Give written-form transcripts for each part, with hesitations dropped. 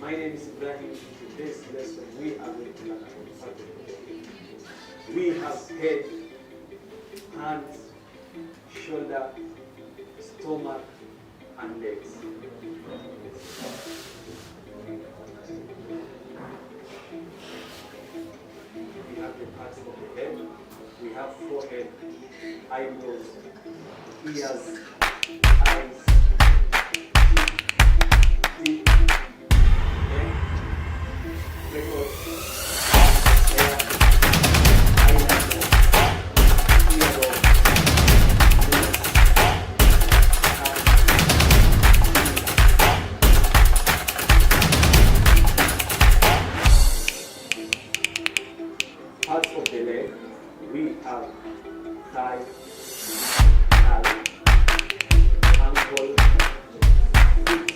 My name is Ibrahim. In this lesson, we are going to learn about the subject of faith. We have head, hands, shoulder, stomach, and legs. We have the parts of the head. We have forehead, eyebrows, ears, eyes, teeth, parts of the leg, we have thigh, calf, ankle, feet,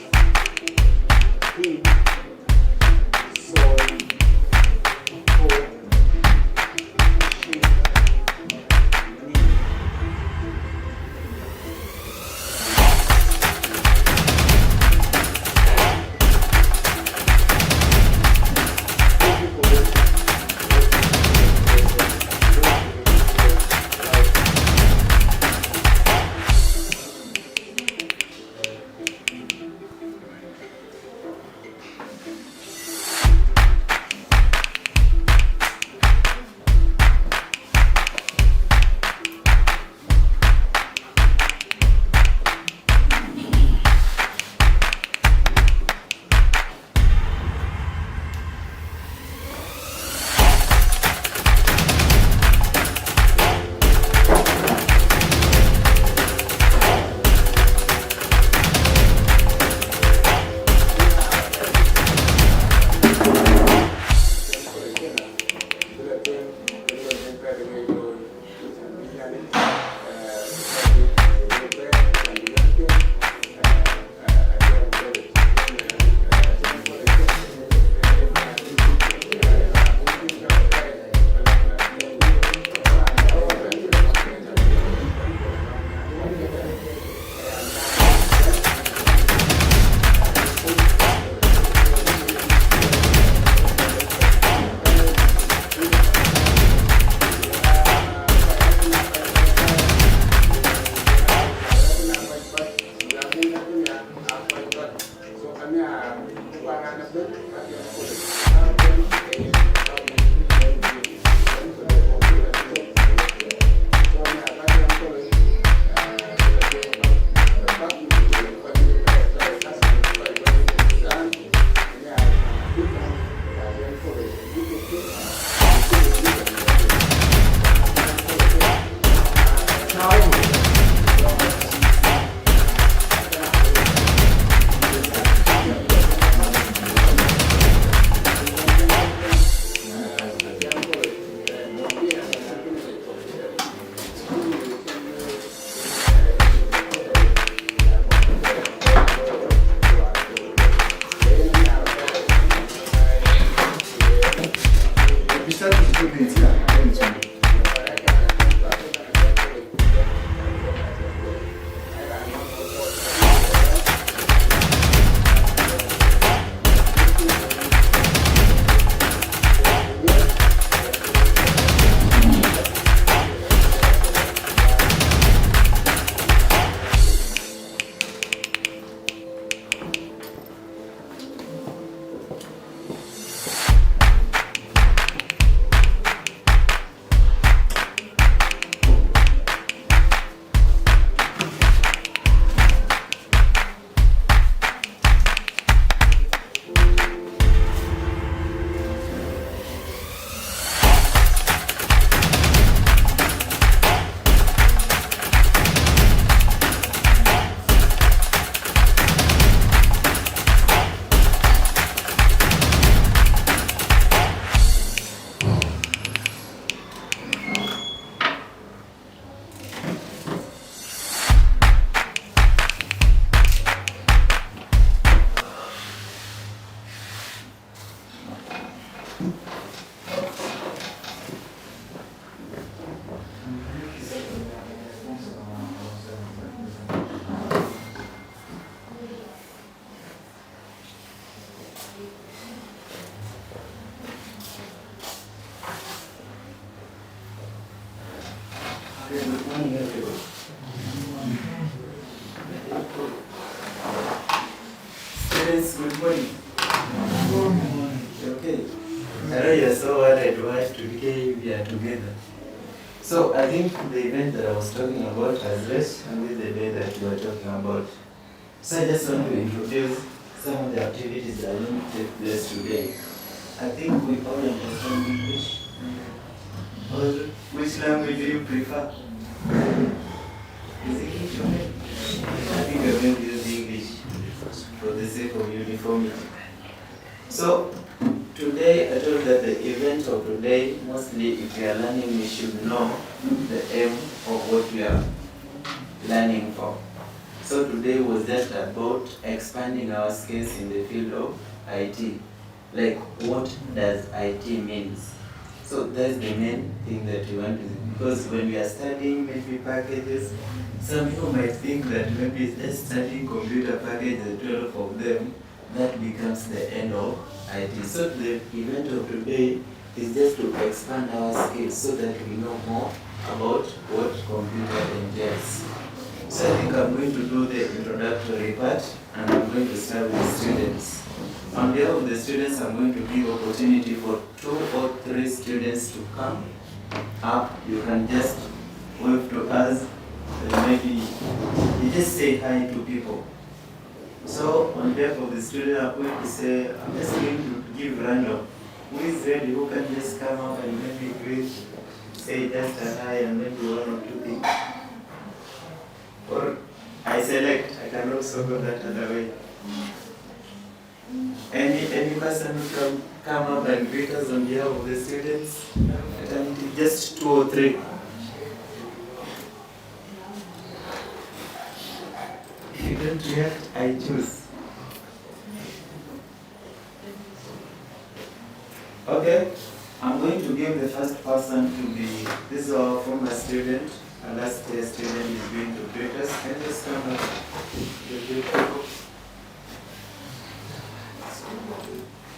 morning, everybody. Students, good morning. Okay. I know you're so worried why today we are together. So I think the event that I was talking about has less and with the day that you are talking about. So I just want to introduce some of the activities that are going to take place today. I think we all understand English. Or which language do you prefer? Is English okay? I think we're going to use English for the sake of uniformity. So today I told that the event of today, mostly if you are learning, we should know the aim of what we are learning for. So today was just about expanding our skills in the field of IT. Like, what does IT means? So that's the main thing that we want to do. Because when we are studying maybe packages, some people might think that maybe just studying computer packages, 12 of them, that becomes the end of IT. So the event of today is just to expand our skills so that we know more about what computer entails. So I think I'm going to do the introductory part and I'm going to start with students. On behalf of the students, I'm going to give opportunity for 2 or 3 students to come up. You can just wave to us, maybe you just say hi to people. So on behalf of the student, I'm going to say, I'm just going to give random. Who is ready? Who can just come up and maybe greet, say just a hi and maybe 1 or 2 things. Or I select, I can also go that other way. Any person who can come up and greet us on behalf of the students? I can just 2 or 3. If you don't react, I choose. Okay, I'm going to give the first person to be, this is our former student, our last year student is going to greet us. Can you just come up?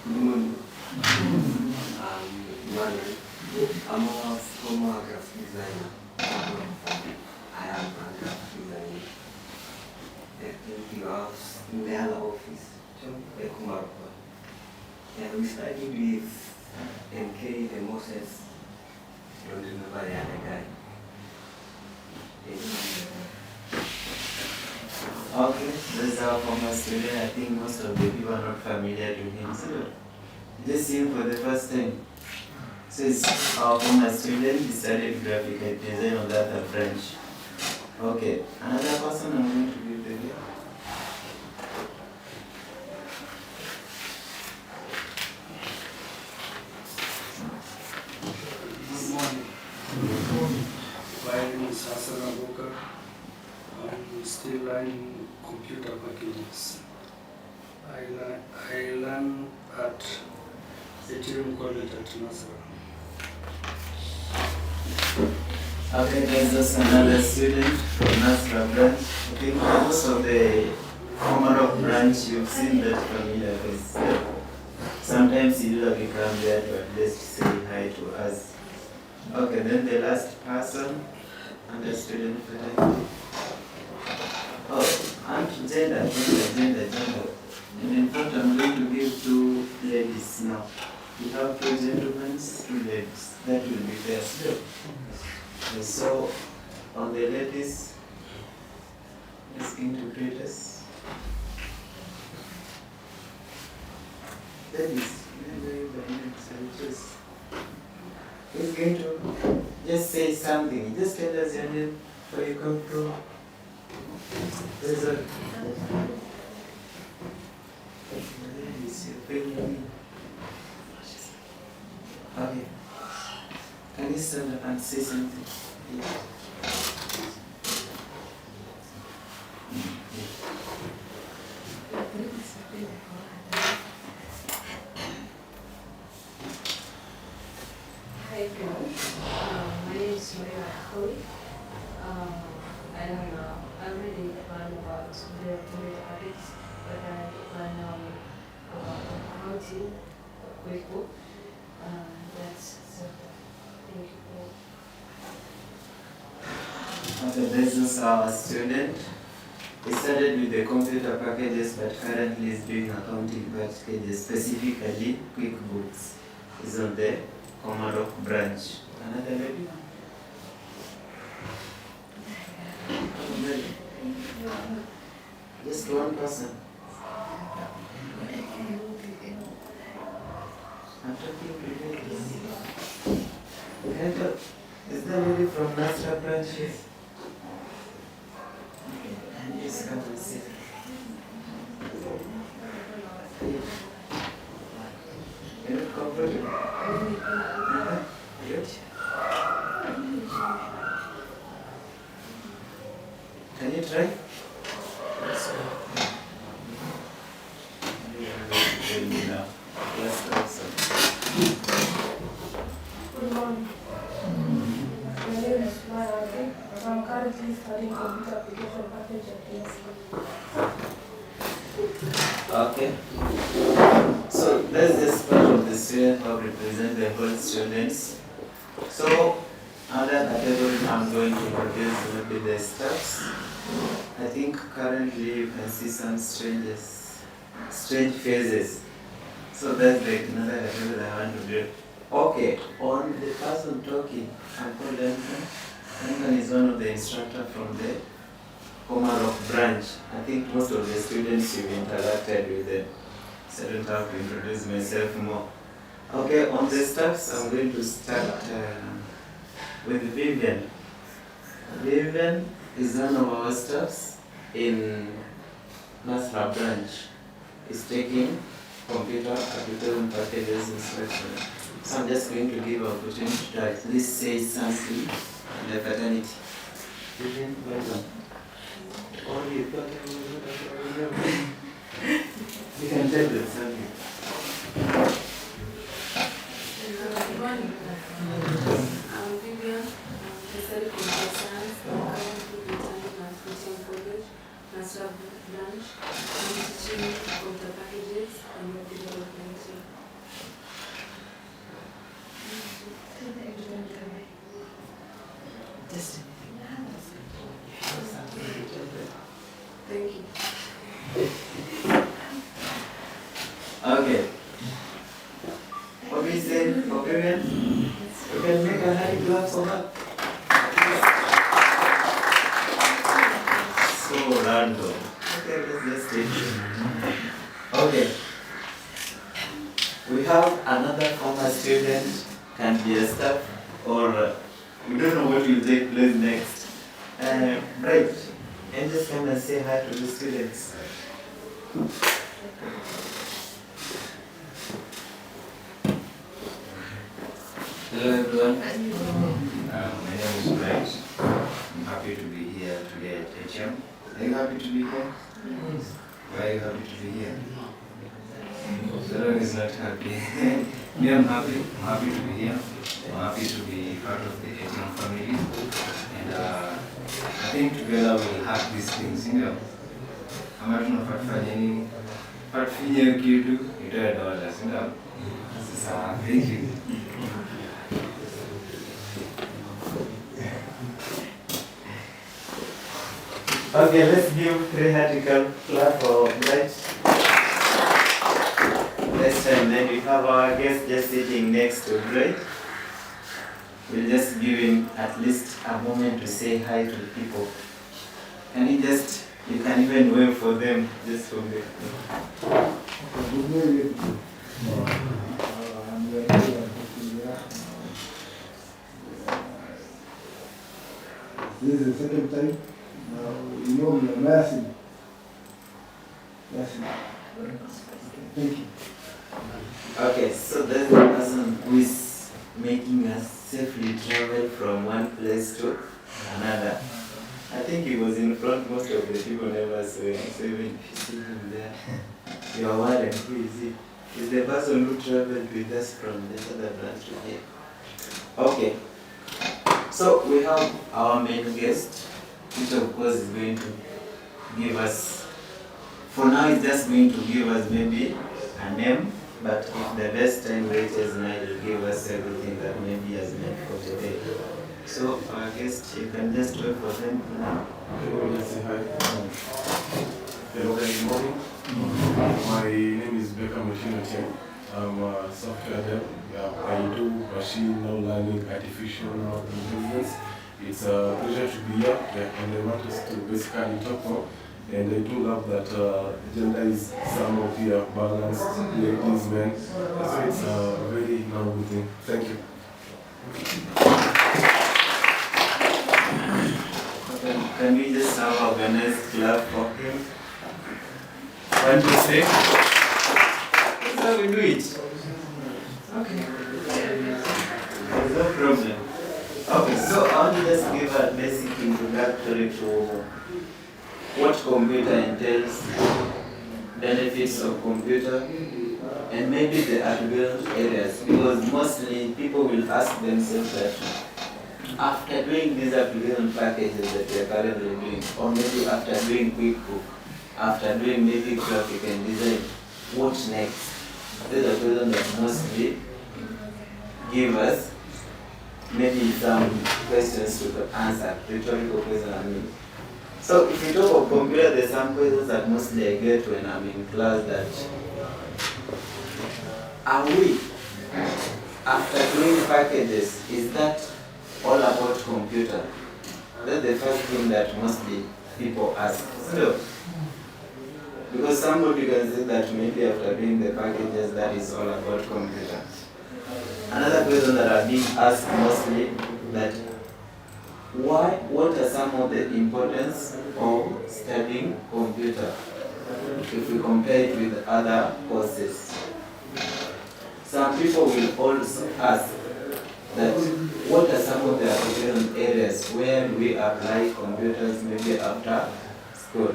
Good morning. I'm a former graphic designer. I am a graphic designer. You are in the other office, and we studied with MK, the Moses. Don't remember the other guy. Okay, this is our former student. I think most of the people are not familiar to him. So just see him for the first time. So it's our former student. He studied graphic design on the other branch. Okay, another person I'm going to give the name. Good morning. My name is Hassan Abokar. I'm still learning computer packages. I learn at ATIAM College at Nasra. Okay, there's just another student from Nasra branch. I think most of the Komarov branch, you've seen that familiar face. Sometimes you usually come there to at least say hi to us. Okay, then the last person and the student. Oh, and gender. And in fact, I'm going to give 2 ladies now. We have 2 gentlemen, 2 ladies. That will be fair still. And so, on the ladies, is going to greet us. Ladies, he's going to just say something. Just tell us your name, where you come from. There's a okay. Can you stand up and say something? Yeah. Hi everyone, my name is Maria Kholi. I already learned about the computer habits, but I learned about accounting, QuickBook. That's so. Thank you. There's also our student. He started with the computer packages, but currently is doing accounting packages, specifically QuickBooks. Is on the Komarok branch. Another lady? Just one person. I'm talking to you. Hello. Is there a lady from Nasra branch here? Yes, come and sit. You're not comfortable? Good. Can you try? Let's go. Let's go. Good morning. My name is Maya. I'm currently studying computer application package at ATIAM. Okay. So that's just part of the student who represent the whole students. So under category I'm going to introduce maybe the staffs. I think currently you can see some strange faces. So that's like another category I want to do. Okay, on the person talking, I call Duncan. Duncan is one of the instructors from the Komarok branch. I think most of the students you've interacted with them. So I don't have to introduce myself more. Okay, on the staffs, I'm going to start with Vivian. Vivian is one of our staffs in Nasra branch. He's taking computer application packages inspection. So I'm just going to give an opportunity to at least say something in the fraternity. Vivian, welcome. You can tell them something. Good morning. I'm Vivian. I study computer science. I'm currently attending Atlantic College, Nasra branch. I'm teaching computer packages and web development. Thank you. Okay. What we say for Vivian? You can make a high clap for her. So random. Okay, let's take it. Okay. We have another former student, can be a staff, or we don't know what will take place next. Right. And just come and say hi to the students. Hello everyone. My name is Bright. I'm happy to be here today at ATIAM. Are you happy to be here? Yes. Why are you happy to be here? Salon is not happy. Me, I'm happy. I'm happy to be here. I'm happy to be part of the ATIAM family. And I think together we'll hack these things, you know. Kama tunafanya nini? Patufanye kitu itoe dola, you know. Sasa, thank you. Okay, let's give 3 hearty clap for Bright. Next time, then we have our guest just sitting next to Bright. We'll just give him at least a moment to say hi to people. Can you can even wait for them just from the. This is the second time. You know we are massive. Thank you. Okay, so that's the person who is making us safely travel from one place to another. I think he was in front, most of the people never saw him, so even if you see him there, you are wondering who is he? He's the person who traveled with us from the other branch to here. Okay, so we have our main guest, which of course is going to give us, for now it's just going to give us maybe a name, but if the best time reaches now, it will give us everything that maybe has meant for today. So our guest, you can just wait for them now. Everyone, let's say hi. Hello, guys, good morning. My name is Beckham Machine. I'm a software dev. Yeah, I do machine learning, artificial intelligence. It's a pleasure to be here, yeah, and I want us to basically talk more. And I do love that gender is somehow here balanced, ladies, men. So it's a very noble thing. Thank you. Can we just have a organized clap for him? 1, 2, 3. That's how we do it. Okay. No problem. Okay, so I want to just give a basic introductory to what computer entails, benefits of computer, and maybe the advanced areas, because mostly people will ask themselves that after doing these application packages that we are currently doing, or maybe after doing QuickBook, after doing maybe graphic and design, what next? These are questions that mostly give us maybe some questions to answer, rhetorical questions I mean. So if you talk of computer, there's some questions that mostly I get when I'm in class that, are we, after doing packages, is that all about computer? That's the first thing that mostly people ask. So, because somebody can say that maybe after doing the packages, that is all about computer. Another question that are being asked mostly that what are some of the importance of studying computer if we compare it with other courses? Some people will also ask that what are some of the application areas where we apply computers maybe after school.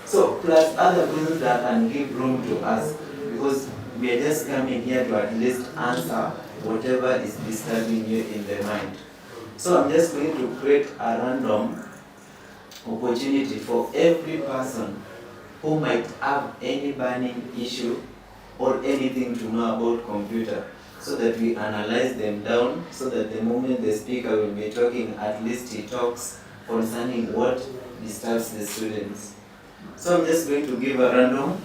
So plus other questions that can give room to ask, because we are just coming here to at least answer whatever is disturbing you in the mind. So I'm just going to create a random opportunity for every person who might have any burning issue or anything to know about computer, so that we analyze them down, so that the moment the speaker will be talking, at least he talks concerning what disturbs the students. So I'm just going to give a random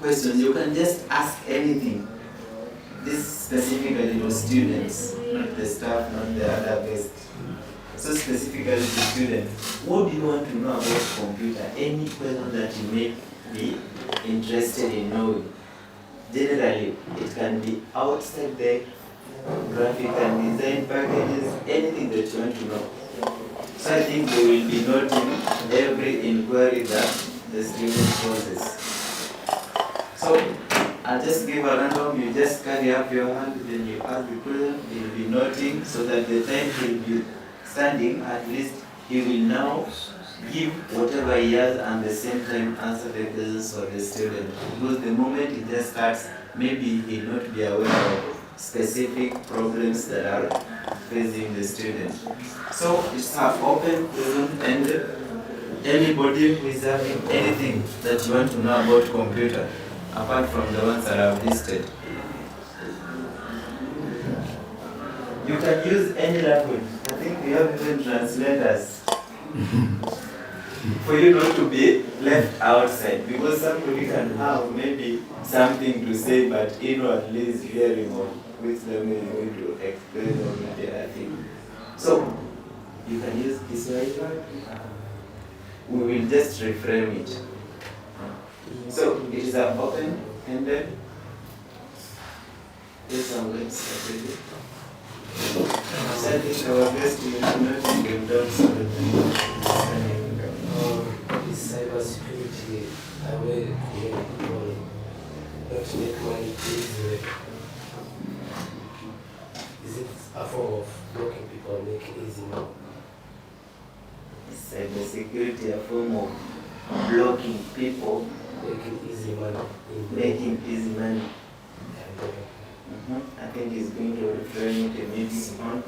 question. You can just ask anything. This specifically to students, not the staff, not the other guests. So specifically to students, what do you want to know about computer? Any question that you may be interested in knowing. Generally, it can be outside the graphic and design packages, anything that you want to know. So I think they will be noting every inquiry that the student poses. So I'll just give a random, you just carry up your hand, then you ask the question, he will be noting, so that the time he will be standing, at least he will now give whatever he has and at the same time answer the questions for the student. Because the moment he just starts, maybe he will not be aware of specific problems that are facing the student. So it's an open question, and anybody who is having anything that you want to know about computer, apart from the ones that I've listed. You can use any language. I think we have even translators for you not to be left outside, because somebody can have maybe something to say but inwardly is hearing of which language is going to explain or maybe a thing. So you can use Kiswahili. We will just reframe it. So it is an open-ended. Yes, I'm going to start with it. So I think our best will not give down some of the is cybersecurity a way to make people not make money easily? Is it a form of blocking people and making easy money? Cybersecurity, a form of blocking people, Making easy money. making easy money. I think he's going to reframe it maybe on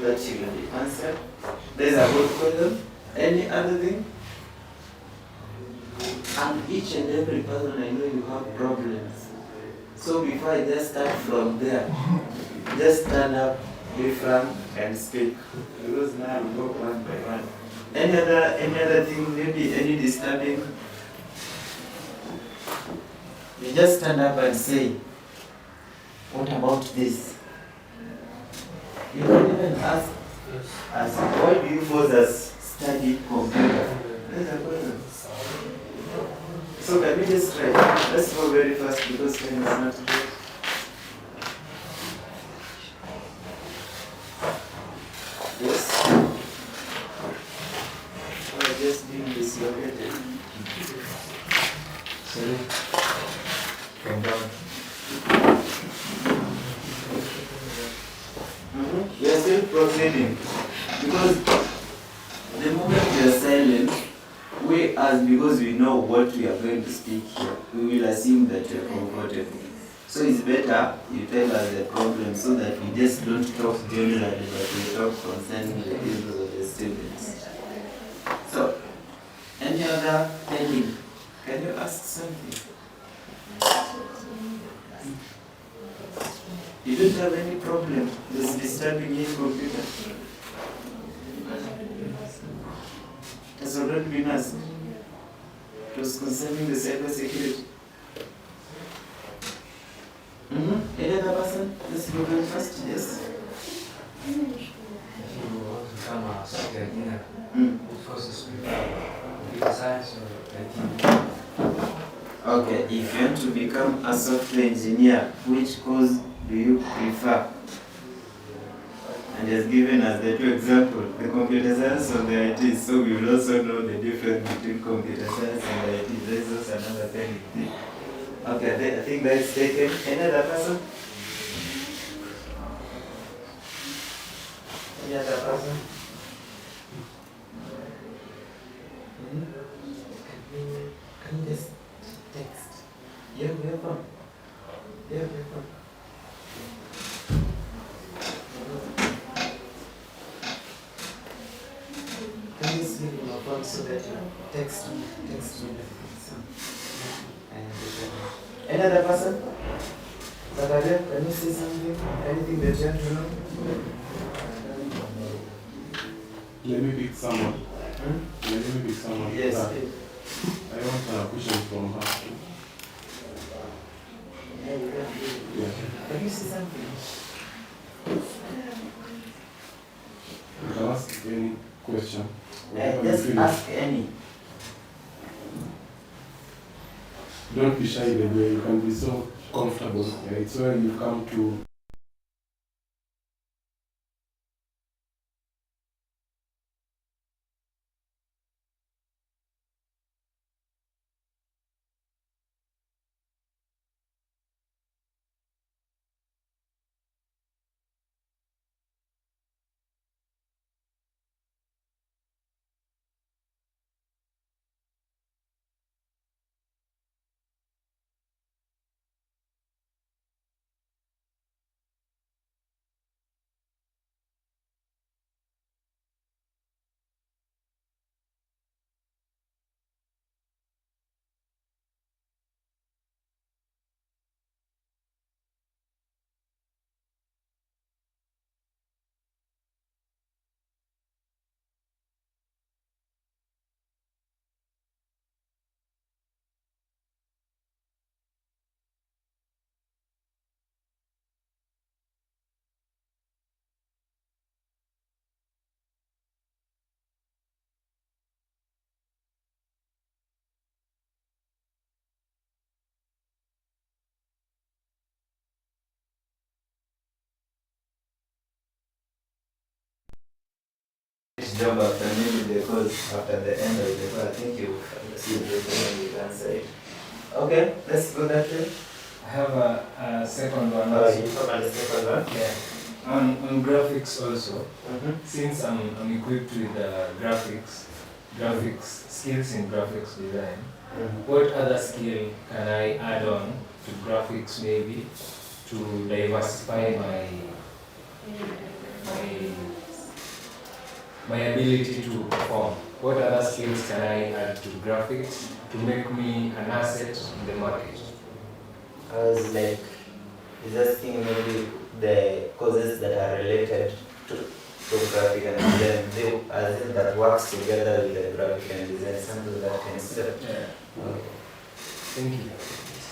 that she will be answered. There's a good question. Any other thing? And each and every person, I know you have problems. So before I just start from there, just stand up be frank and speak. Because now we go one by one. Any other thing, maybe any disturbing? You just stand up and say, what about this? You can even ask, why do you fathers study computer? That's a question. So can we just try? Let's go very fast because time is not good. Yes. Oh, just being dislocated. Sorry. Come down. We are still proceeding because the moment we are silent, because we know what we are going to speak here, we will assume that you are comfortable. So it's better you tell us the problem so that we just don't talk generally, but we talk concerning the issues of the students. So, any other thing? Can you ask something? You don't have any problem with disturbing in computer? Has already been asked. It was concerning the cyber security. Any other person? Let's go very fast. Yes. If you want to become a software engineer, what courses prefer? Computer science or IT? Okay, if you want to become a software engineer, which course do you prefer? And he has given us the two examples, the computer science and the IT. So we will also know the difference between computer science and the IT. There is also another thing. Okay, I think that's taken. Any other person? Any other person? Can you just text? Yeah, we're from. Yeah, we're from. Can you sleep in my phone so that you text me? Any other person? Zakaria, can you say something? Anything that you want to know? Let me pick someone. Let me pick someone. Yes. I want a question from her. Yeah. Can you say something? You can ask any question. Whatever you Just feel. ask any. Don't be shy, baby. You can be so comfortable. Yeah, it's when you come to Job after maybe the course after the end of the course. I think you will see the thing you answer it. Okay, let's go that way. I have a second one You also. come the second one. Yeah. On graphics also, since I'm equipped with graphics skills in graphics design, what other skill can I add on to graphics maybe to diversify my ability to perform? What other skills can I add to graphics to make me an asset in the market? I was like, is asking maybe the courses that are related to graphic and design, as in that works together with the graphic and design, something that can serve. Yeah. Okay. Thank you.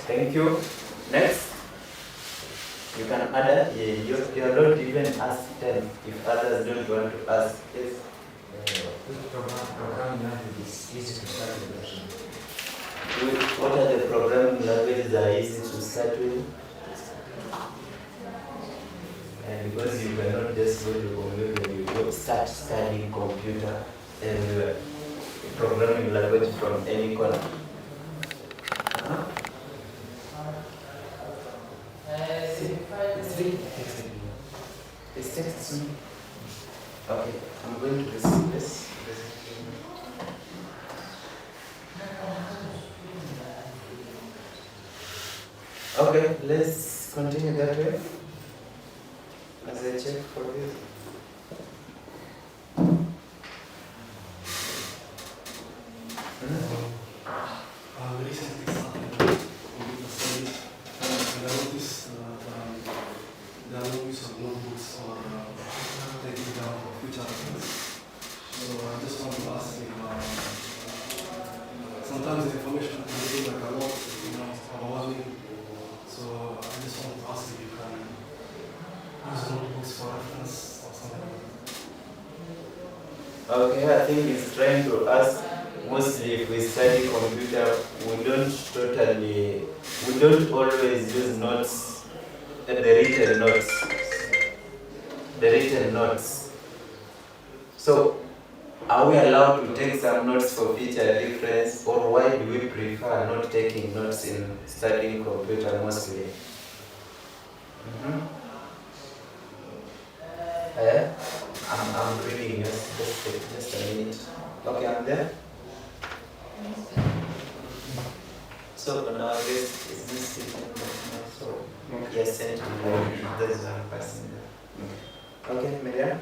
Thank you. Next. You can add, you are not even asked them if others don't want to ask. Yes. Programming language is easy to start with. What are the programming languages that are easy to start with? And because you cannot just go to computer, you go start studying computer everywhere. Programming language from any corner. It's text me. Okay, I'm going to receive this. Okay, let's continue that way. As I check for this. Recently started computer studies, and I noticed there are no use of notebooks or taking down future reference. So I just want to ask if sometimes the information can be like a lot, overwhelming. So I just want to ask if you can use notebooks for reference or something like that. Okay, I think it's trying to ask. Mostly if we study computer, we don't always use notes, the written notes. So, are we allowed to take some notes for future reference, or why do we prefer not taking notes in studying computer mostly? I'm reading, just a minute. Okay, I'm there. So nowadays, is this different? So yes, send to this one person. Okay, Miriam.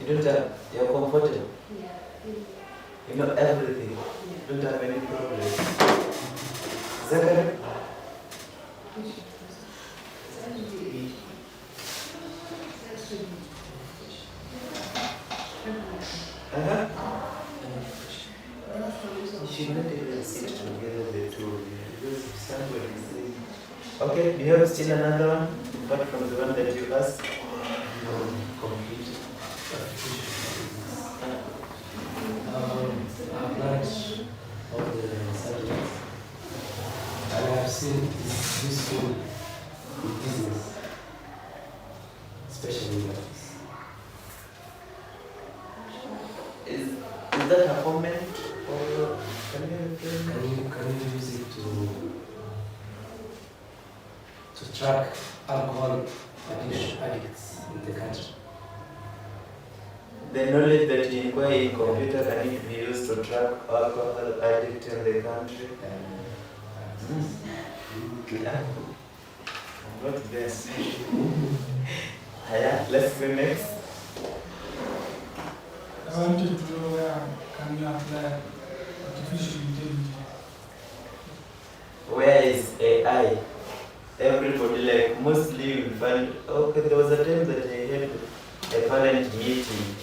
You don't have, you're comfortable. You know everything. You don't have any problems. Is that correct? You should not even sit together the two of you, because somebody is saying, okay, do you have still another one apart from the one that you asked? Computer. I've learned all the subjects, and I have seen it's useful in business, especially in office. Is that a comment or can you Can you use it to track alcohol addicts in the country? the knowledge that you acquire in computer can it be used to track alcohol addict in the country? Yeah. Not best. Yeah, let's go next. I wanted to know where can you apply artificial intelligence? Where is AI? Everybody, like, mostly you find, okay, there was a time that I had a parent meeting,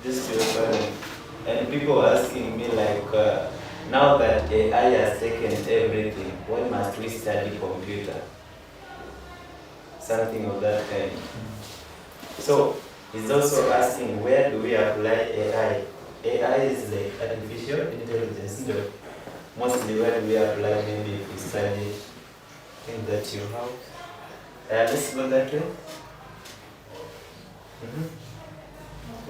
just to a parent, and people were asking me, like, now that AI has taken everything, why must we study computer? Something of that kind. So, he's also asking, where do we apply AI? AI is like artificial intelligence. Mostly where do we apply, maybe if we study things that you have. Let's go that way.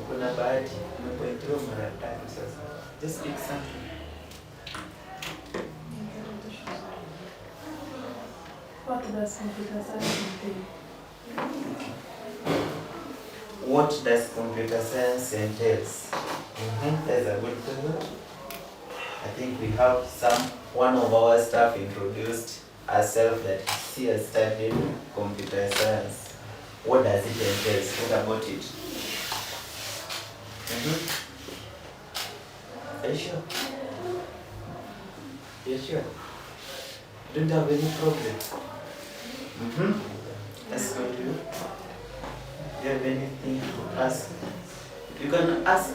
Kuna bahati, umepointiwa mara tatu sasa. Just speak something. What does computer science entail? What does computer science entails? That's a good question. I think we have one of our staff introduced herself that she has studied computer science. What does it entail? What about it? Are you sure? You sure? Don't have any problem. Let's go to you. Do you have anything to ask? You can ask.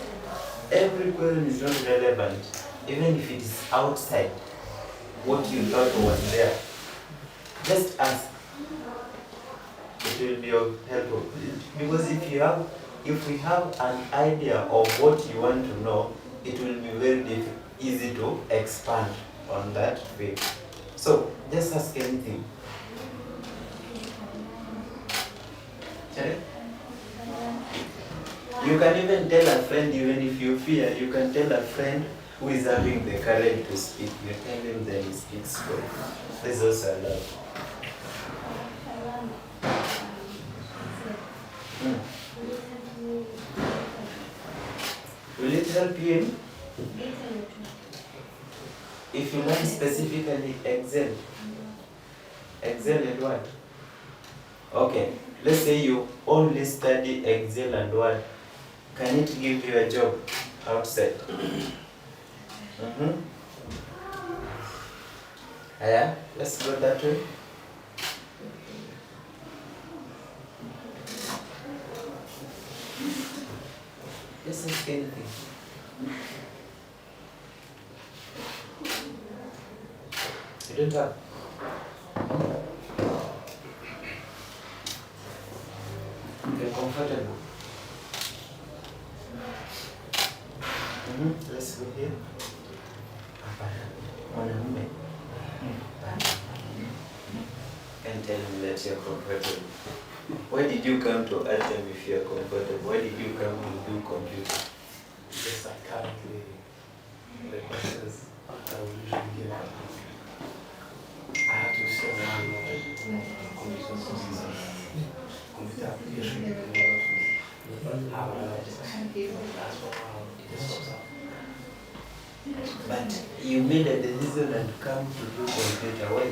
Every question is not relevant, even if it is outside what you thought was there. Just ask. It will be of help. Because if we have an idea of what you want to know, it will be very easy to expand on that field. So just ask anything. You can even tell a friend, even if you fear, you can tell a friend who is having the courage to speak. You tell him, then he speaks for you. This is also allowed. Will it help you? If you learn specifically Excel. Excel and what? Okay, let's say you only study Excel and Word. Can it give you a job outside? Yeah, let's go that way. Just ask anything. You don't have? You're comfortable. Let's go here. Mwanamume. Can tell him that you're comfortable. Why did you come to ATIAM if you're comfortable? Why did you come to do computer? Because I currently the questions that I will usually give out. I have to still learn computer courses and computer application in order to have a knowledge. That's what it is. But you made a decision and come to do computer. Why?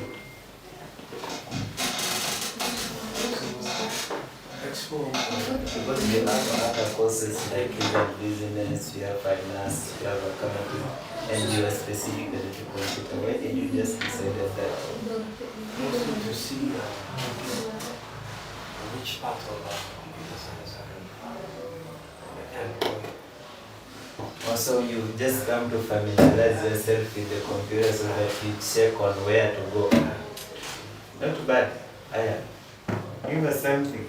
Because you have other courses like even business, you have finance, you have accounting, and you are specifically to computer. Why did you just decide that? Mostly to see which part of computer science I can employ. Also, you just come to familiarize yourself with the computer so that you check on where to go. Not bad. Aya, give us something.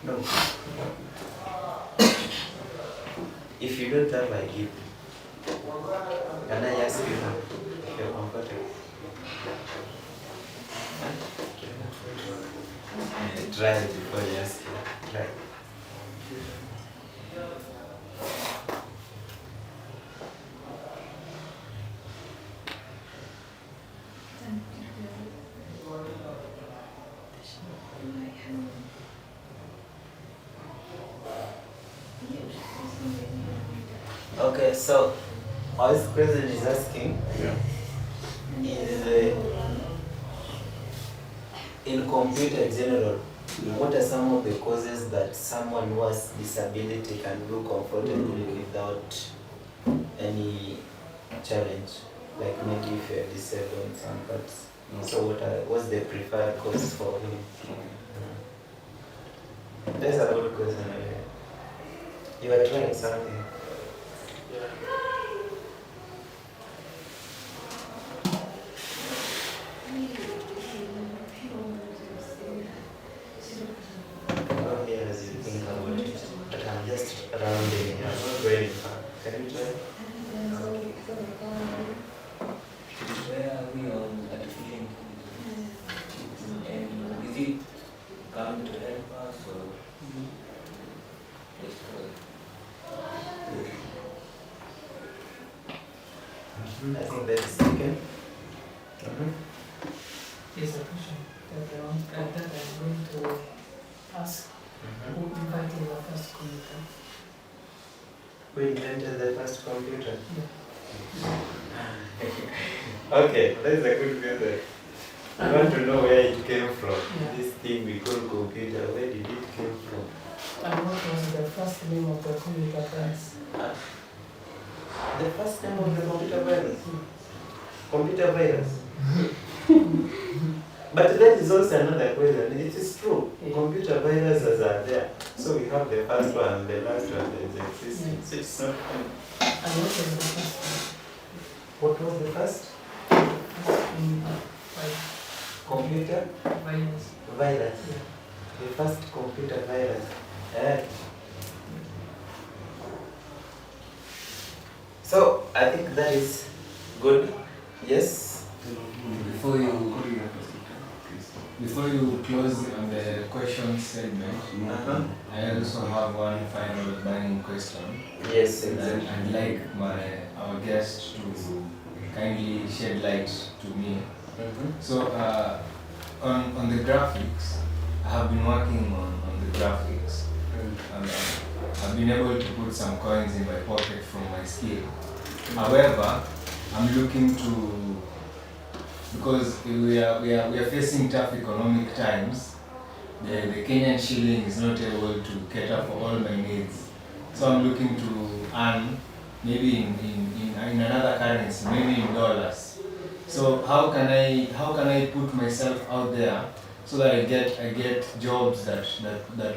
No. If you don't have, I give. Can I ask you now if you're comfortable? Try it before you ask. Try. Okay, so our question is asking, is in computer in general, what are some of the causes that someone who has disability can do comfortably without any challenge? Like maybe if you're disabled in some parts. So what's the preferred cause for him? That's a good question. You are trying something. Go here as you think about it. But I'm just rounding. I'm not going far. Can you try? Where are we on artificial intelligence? And is it come to help us or destroy? I think that's second. Here's a question that I'm going to ask. Who invented the first computer? Who invented the first computer? Yeah. Okay, that is a good question. I want to know where it came from. Yeah. This thing we call computer, where did it come from? And what was the first name of the computer prize? computer virus? But that is also another question. It is true. Computer viruses are there. So we have the first one, the last one that is existing. So it's not funny. And what was the first What was the first? Computer virus? virus. The first computer virus. So I think that is good. Yes. Before you close on the question segment, I also have one final burning question. Yes, exactly. I'd like our guest to kindly shed light to me. So on the graphics, I have been working on the graphics. I've been able to put some coins in my pocket from my skill. However, I'm looking to, because we are facing tough economic times, the Kenyan shilling is not able to cater for all my needs. So I'm looking to earn maybe in another currency, maybe in dollars. So how can I put myself out there so that I get jobs that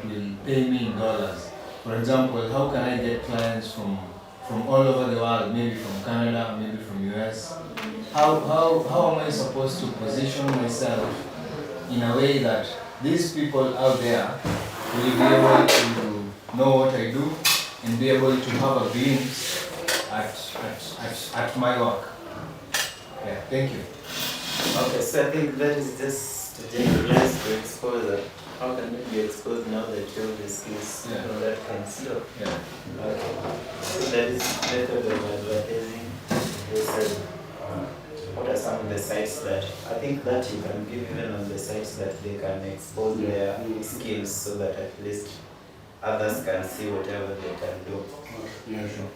will pay me in dollars? For example, how can I get clients from all over the world, maybe from Canada, maybe from US? How am I supposed to position myself in a way that these people out there will be able to know what I do and be able to have a glimpse at my work? Yeah, thank you. Okay, so I think that is just to generalize to expose that. How can it be exposed now that you have the skills that can stop? Yeah. Okay. So that is method of advertising. What are some of the sites that I think that you can give even on the sites that they can expose their skills so that at least others can see whatever they can do. Yeah, sure.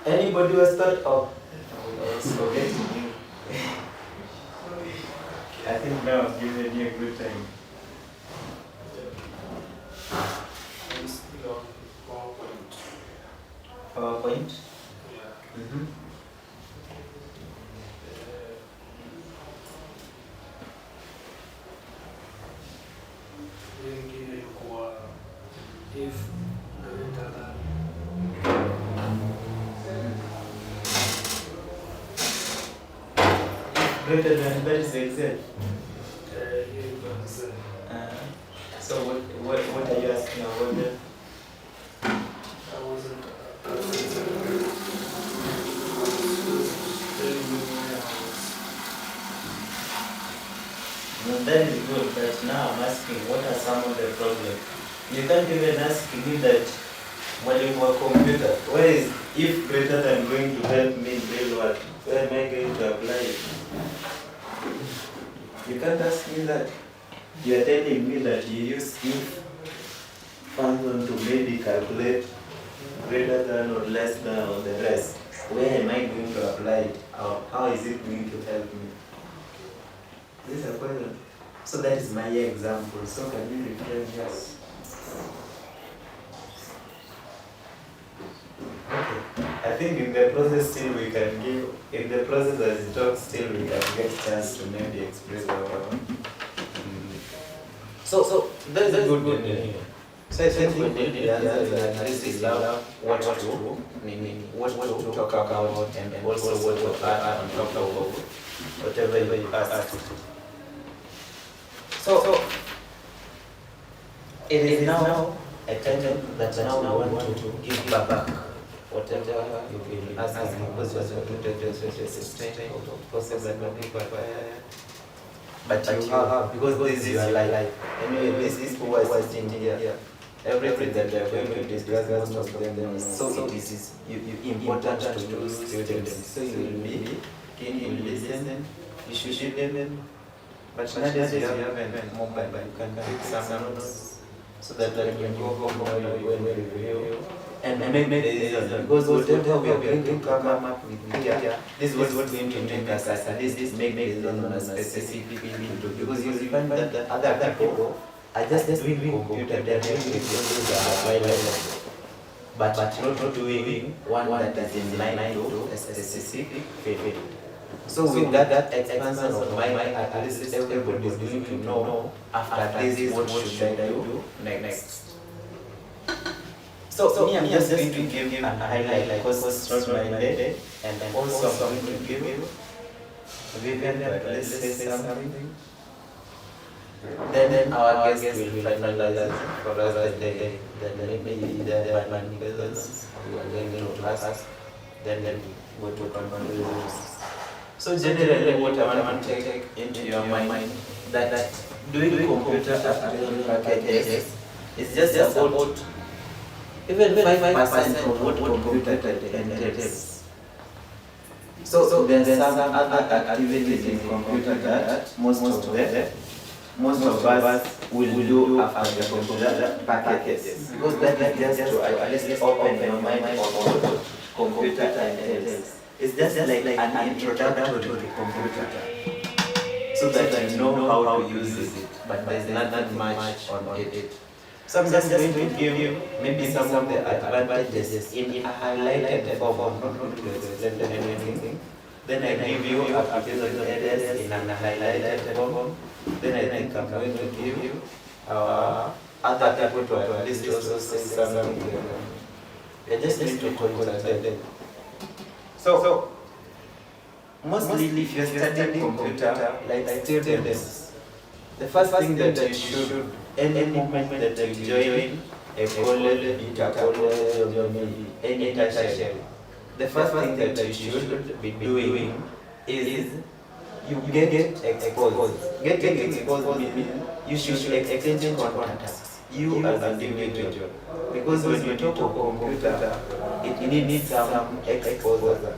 Anybody was thought of? I was forgetting you. I think now I've given you a good time. I'm still on PowerPoint. PowerPoint? Yeah. Wengine ilikuwa if greater than Greater than that is Excel. Excel. So what are you asking about that? I wasn't telling me where I was. No, that is good, but now I'm asking what are some of the problems? You can't even ask me that when you have a computer, where is if greater than going to help me in real world? Where am I going to apply it? You can't ask me that. You are telling me that you use if function to maybe calculate greater than or less than or the rest. Where am I going to apply it? How is it going to help me? This is a question. So that is my example. So can you reframe yours? Okay. I think in the process still we can give, in the process as you talk still we can get chance to maybe express our own. So that's a good anyway. So I think we did the answer is that this is love, what to talk about and also what to add on top of whatever you asked. So it is now a time that now we want to give back whatever you've been asking because you are going to sustain but you have, because this is your life. Anyway, this is who was sitting here. Everything that they are going to discuss, most of them, so it is important to students. So you will be keen, you will listen, you should them. But nowadays you have a mobile, you can take some notes so that when you go home, you will review. And make decisions, because whatever we are going to come up with here, this is what's going to make us at least make decisions on a specific field. Because you find that the other people are just doing computer, they are doing videos that are available. but not doing one that is in line to a specific field. So with that expansion of mind, at least everybody is going to know after this what should I do next. So me, I'm just going to give you an highlight because it's not my day, and also I'm going to give you Vivian, let's say something. Then our guest will finalize for us the day. Then maybe the Batman because we are going to ask. Then we go to conclusions. So generally, what I want to take into your mind that doing computer application packages is just about even 5% of what computer entails. So there are some other activities in computer that most of us will do after the computer packages. Because that is just to at least open your mind on what computer entails. It's just like an introduction to the computer, so that you know how to use it, but there's not much on it. So I'm just going to give you maybe some of the advantages in a highlighted form, not to explain anything. Then I give you application areas in a highlighted form. Then I think I'm going to give you other people to at least also say something. We're just going to concentrate them. So mostly if you're studying computer, like students, the first thing that you should, any moment that you join a college, or maybe any tertiary, the first thing that you should be doing is you get exposed. Getting exposed means you should exchange contacts, you as an individual. Because when you talk of computer, it needs some exposure.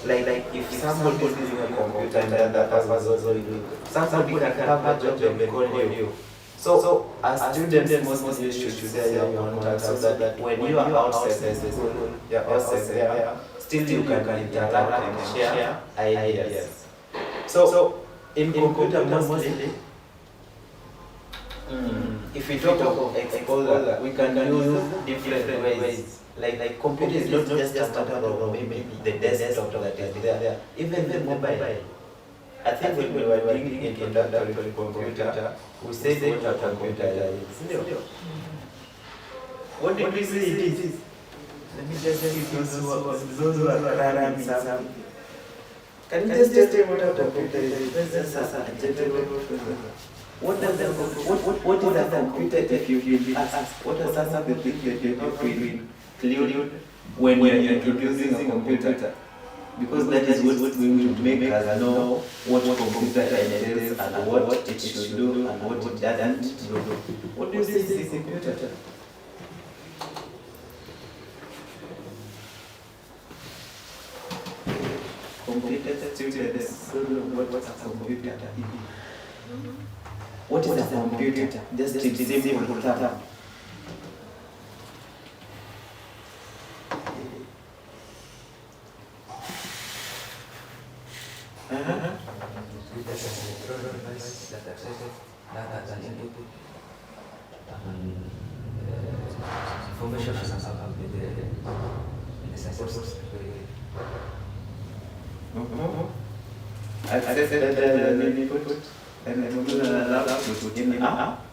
Like if somebody is using a computer and the other person is also doing, somebody can have a job and call you. So as students, mostly you should say your contacts so that when you are outside the school, you are outside there, still you can interact and share ideas. So in computer mostly, if we talk of exposure, we can use different ways. Like computer is not just a matter of maybe the desktop that is there, even the mobile. I think when we were doing introductory to computer, we said what a computer is. What did we say it is? Let me just give those who are crying something. Can you just tell me what a computer is? Just as a general question. What is a computer if you ask? What are some of the things that you have to include when you are introducing a computer? Because that is what's going to make us know what computer entails and what it should do and what it doesn't do. What do you say is a computer? Computer students don't know what's a computer. What is a computer? Just a simple term. I said that when you put and then you allow to put in up.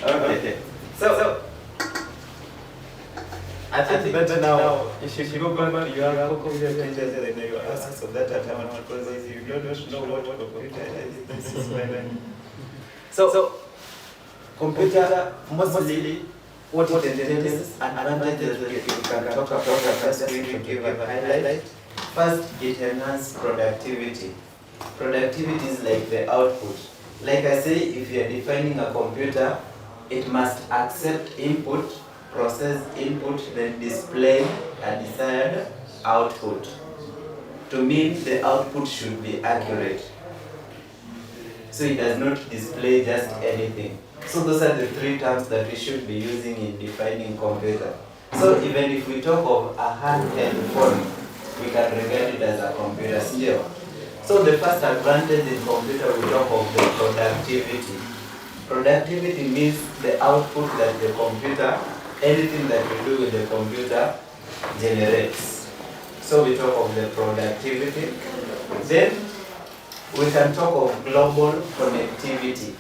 Okay. So I think better now you should go back to your computer and then you ask so that time because if you don't know what computer is, this is when. So computer mostly what it entails and advantages that you can talk about. I'm just going to give a highlight. First, it enhances productivity. Productivity is like the output. Like I say, if you are defining a computer, it must accept input, process input, then display a desired output. To mean the output should be accurate. So it does not display just anything. So those are the three terms that we should be using in defining computer. So even if we talk of a handheld phone, we can regard it as a computer still. So the first advantage in computer, we talk of the productivity. Productivity means the output that the computer, anything that we do with the computer generates. So we talk of the productivity. Then we can talk of global connectivity.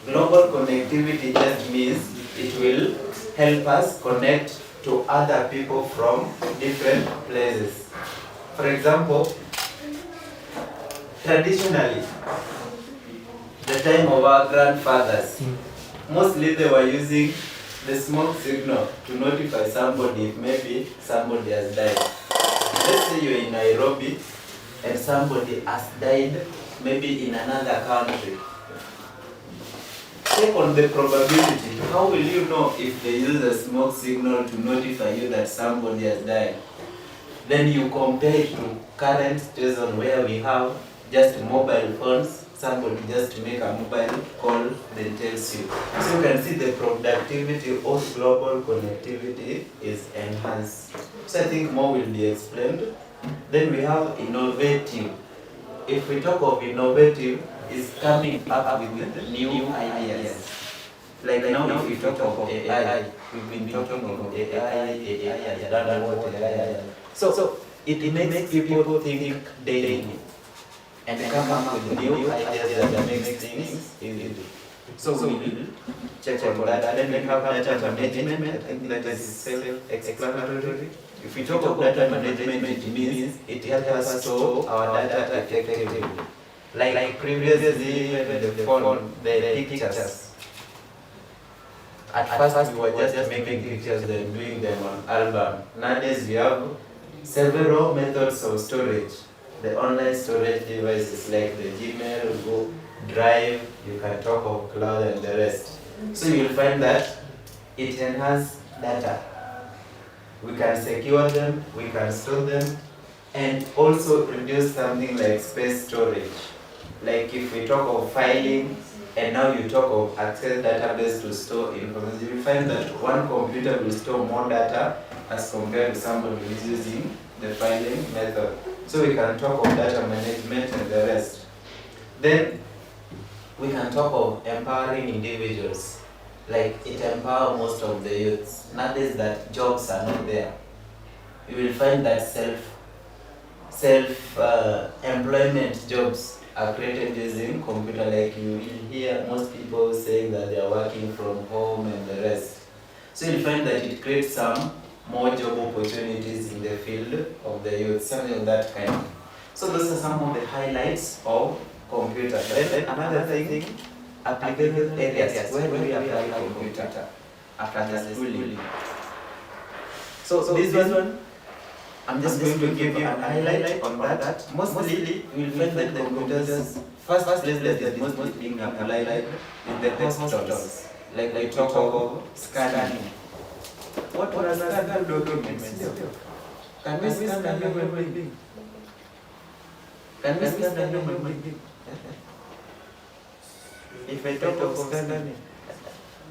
Global connectivity just means it will help us connect to other people from different places. For example, traditionally, the time of our grandfathers, mostly they were using the smoke signal to notify somebody if maybe somebody has died. Let's say you're in Nairobi and somebody has died maybe in another country. Check on the probability. How will you know if they use a smoke signal to notify you that somebody has died? Then you compare it to current season where we have just mobile phones. Somebody just make a mobile call, then tells you. So you can see the productivity of global connectivity is enhanced. So I think more will be explained. Then we have innovative. If we talk of innovative, is coming up with new ideas. Like now if we talk of AI, we've been talking of AI has done what AI. So it makes people think daily and come up with new ideas that makes things easy. So we will check on that. Then we have data management. I think that is self-explanatory. If we talk of data management, it means it helps us store our data effectively. Like previously, the phone, the pictures. At first, we were just making pictures and doing them on album. Nowadays, we have several methods of storage. The online storage devices like the Gmail, Google Drive, you can talk of cloud and the rest. So you'll find that it enhances data. We can secure them, we can store them, and also produce something like space storage. Like if we talk of filing, and now you talk of Access database to store information, you will find that one computer will store more data as compared to somebody who is using the filing method. So we can talk of data management and the rest. Then we can talk of empowering individuals. Like it empowers most of the youths. Nowadays that jobs are not there. You will find that self-employment jobs are created using computer. Like you will hear most people saying that they are working from home and the rest. So you'll find that it creates some more job opportunities in the field of the youth, something of that kind. So those are some of the highlights of computer. Then another thing, application areas. Where do we apply computer after the schooling? So this one, I'm just going to give you an highlight on that. Mostly, you will find that the computers, first place that is mostly being applied in the hospitals. Like we talk about scanning. What does a scan documents? Can we scan a human being? Can we scan a human being? If I talk of scanning,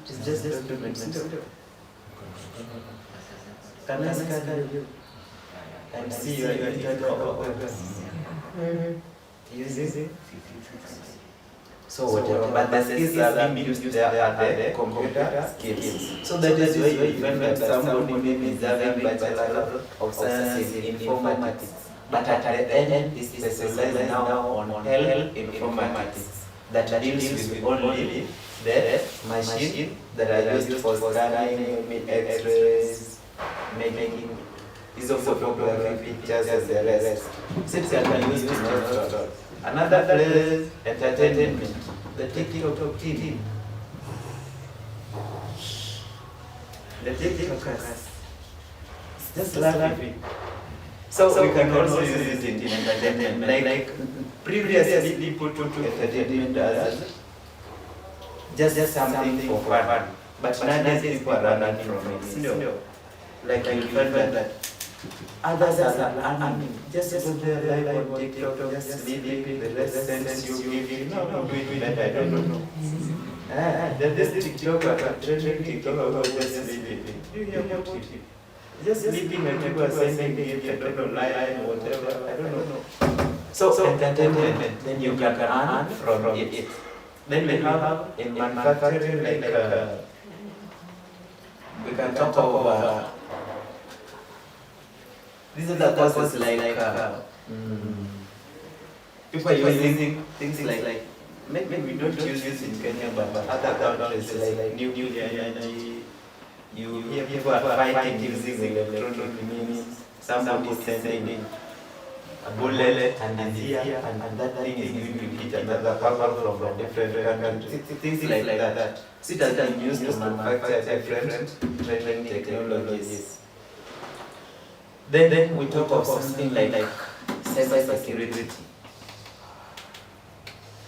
it's just documents. Can I scan you? And see your internal organs. Using. So whatever, but the skills are being used there are the computer skills. So that is why you find that somebody may be deserving Bachelor of Science in Informatics, but at the end is specialized now on health informatics that deals with only the machine that are used for scanning, X-rays, making photography pictures and the rest. So it can be used in hospitals. Another place, entertainment, the TikTok TV. The TikTokers. Just laughing. So we can also use it in entertainment. Like previously people took entertainment as just something for fun. But nowadays people are running from it. Like you find that others are earning. Just put their life on TikTok, just living the rest sense you give. No, do it better, I don't know. This TikTok, trending TikTok, just living. You hear about it? Just living and people are sending gift, I don't know, lie or whatever, I don't know. So entertainment, then you can earn from it. Then we have in manufacturing we can talk about these are the causes people are using things like maybe we don't use this in Kenya, but other countries like nuclear energy. You hear people are fighting using electronic means. Somebody is sending a bullet and is here, and that thing is going to hit another power from a different country. Things like that. So it has been used to manufacture different training technologies. Then we talk of something like cyber security.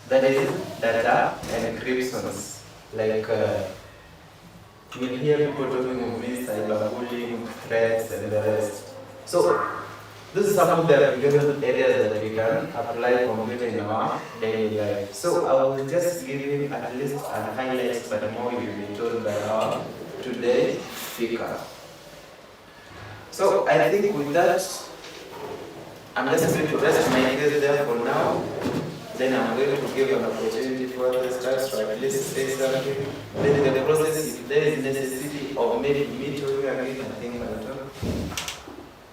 That is data encryptions. You will hear people talking about cyberbullying, threats, and the rest. So this is some of the application areas that we can apply computing in our daily life. So I will just give you at least a highlights, but more will be told by our today's speaker. So I think with that, I'm just going to rest my case there for now. Then I'm going to give you an opportunity for the start to at least say something. Then in the process, if there is necessity or maybe immediately again, I think I'll talk.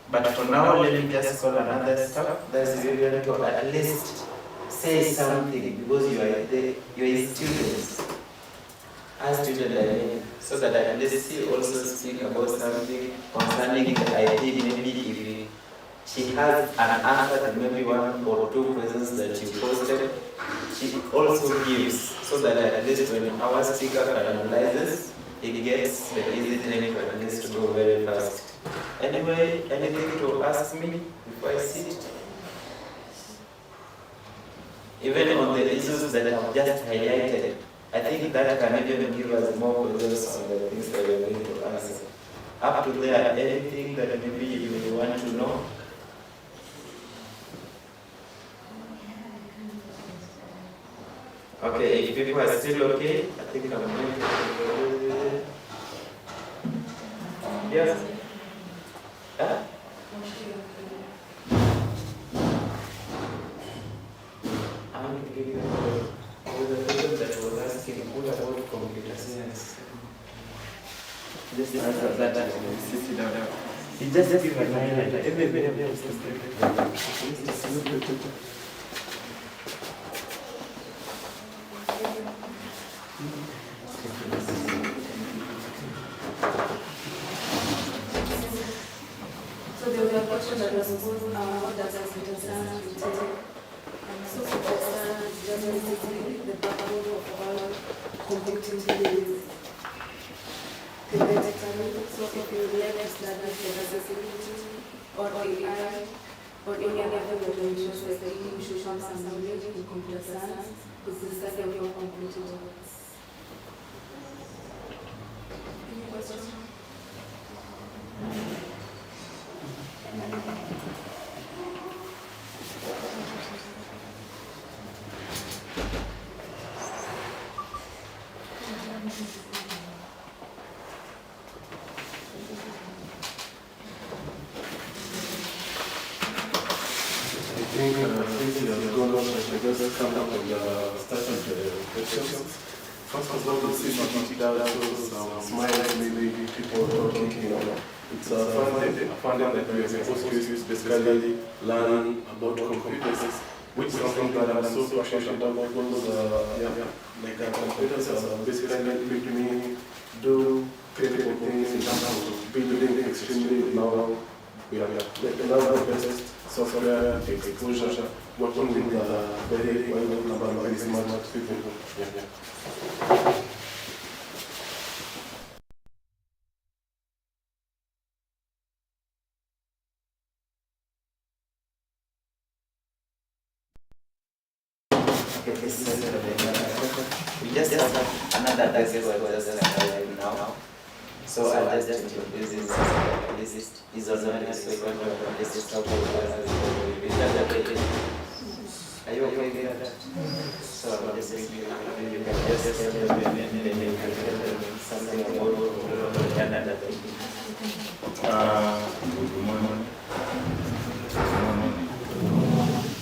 But for now, let me just call another staff that's really to at least say something because you are a student. As student, I mean, so that at least she also speak about something concerning the idea, maybe if she has an answer to maybe one or two questions that you posted, she also gives, so that at least when our speaker analyzes, it gets the easy thing for at least to go very fast. Anyway, anything to ask me before I sit? Even on the issues that I've just highlighted, I think that can even give us more questions on the things that we're going to answer. Up to there, anything that maybe you want to know? Okay, if people are still okay, I think I'm going to... Yes? Huh? I'm going to give you the person that was asking what about computer science. Just answer that. It just give an idea. Everybody else So there was a question that was posed, what does computer science entail? So computer science is just basically the backbone of all computing is theoretically. So if you like to study cybersecurity or AI or any other relations like institutions and knowledge in computer science, it's the study of computing works. Any questions? Just come up and start with the questions. First of all, this is smiling, maybe people talking, it's a fun that we are supposed to use basically learn about computers, which is something that I'm so passionate about because like computers are basically making me do critical things in terms of building extremely now. We have the best software exposure, working with very well very smart people. We just have another right now. So I'll just introduce this is also an aspect of this topic. Are you okay with that? So I'll just you can just tell them and then you can tell them something about Canada. Good morning.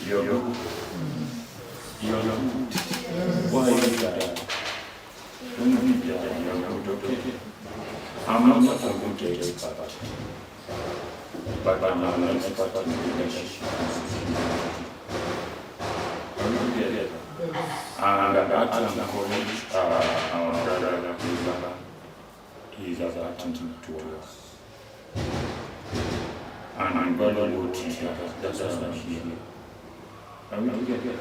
Good morning. but I'm an expert in leadership and security. And at ATIAM College, our brother is attending to us. And I'm going to teach us. That's why I'm here. Are we together?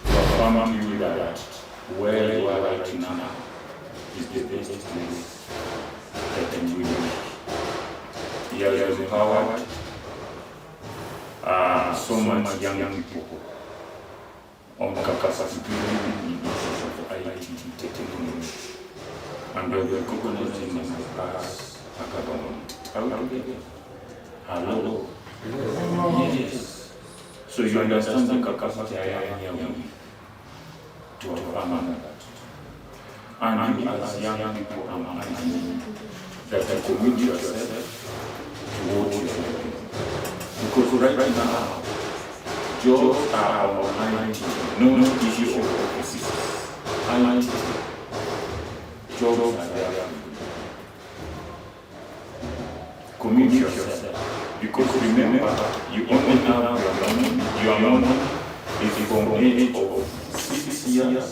To affirm to you that where you are right now is the best place that can be done. Here is empowered so much young people on capacity building in issues of IT technology. And we are recognizing them as academic. Are we together? Hello? Yes. So you understand the capacity I am here with to affirm that. And you as young people, I'm asking that you commit yourself to what you are doing. Because right now, jobs are online, no issue of offices. Online jobs are there. Commit yourself. Because remember, you only have your money is from age of 6 years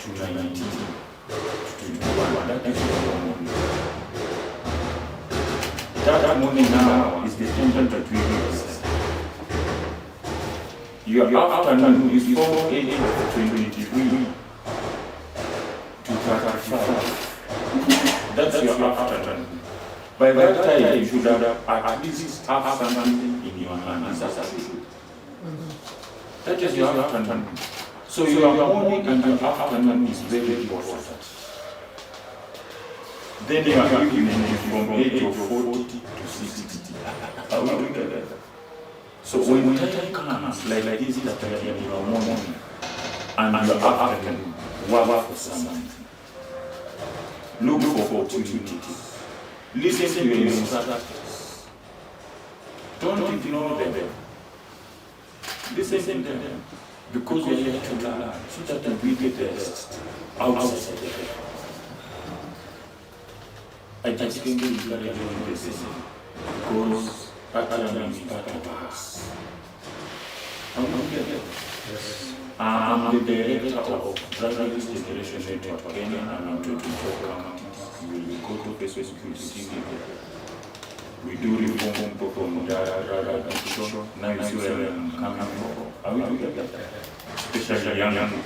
to 19 to 21. That is your money. That money now is the tension that we use. Your afternoon is from age of 23 to 35. That's your afternoon. By that time, you should have at least have something in your hand. That is your afternoon. So your morning and your afternoon is very important. Then your evening is from age of 40 to 60. Are we doing that? So when time comes like this, that time in your morning and your afternoon, work for something. Look for opportunities. Listen to your instructors. Don't ignore them. Listen to them. Because you are here to learn, so that we get the best outside of them. I just came to encourage you in this because ATIAM is part of us. I'm the director of Graduate Generation Network Kenya, and I'm 24 counties. We will go to Facebook security. We do reform from Radha. Now you see where I'm coming from. Are we together? Especially young people.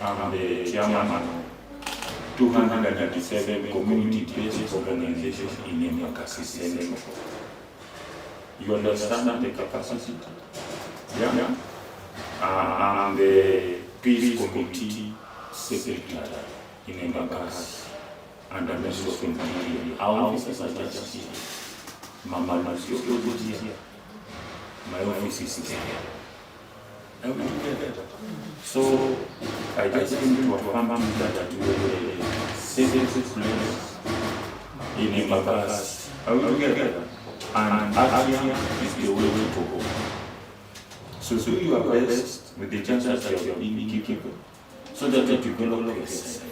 I'm the chairman of 297 community-based organizations in Embakasi Central. You understand the capacity? Yeah? I'm the Peace Committee Secretary in Embakasi and the Ministry of Interior. Our offices are just here. Mama Lucy is here. My office is here. And we together. So I just came to affirm that we are the safest place in Embakasi. Are we together? And ATIAM is the way to go. So do your best with the chances that you are being given, so that you develop yourself.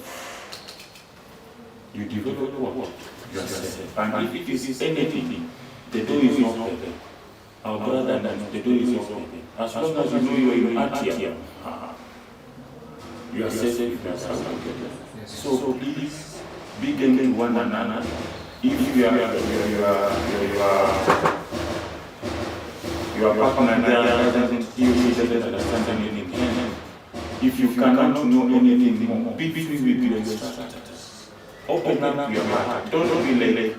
You develop what? Yourself. And if it is anything, the door is not open. Our brother, the door is open. As long as you know you are in ATIAM, you are safe with yourself. So please, be gentle one another. If your partner doesn't feel he doesn't understand anything, if you cannot know anything more, be between your instructors. Open up your heart. Don't be like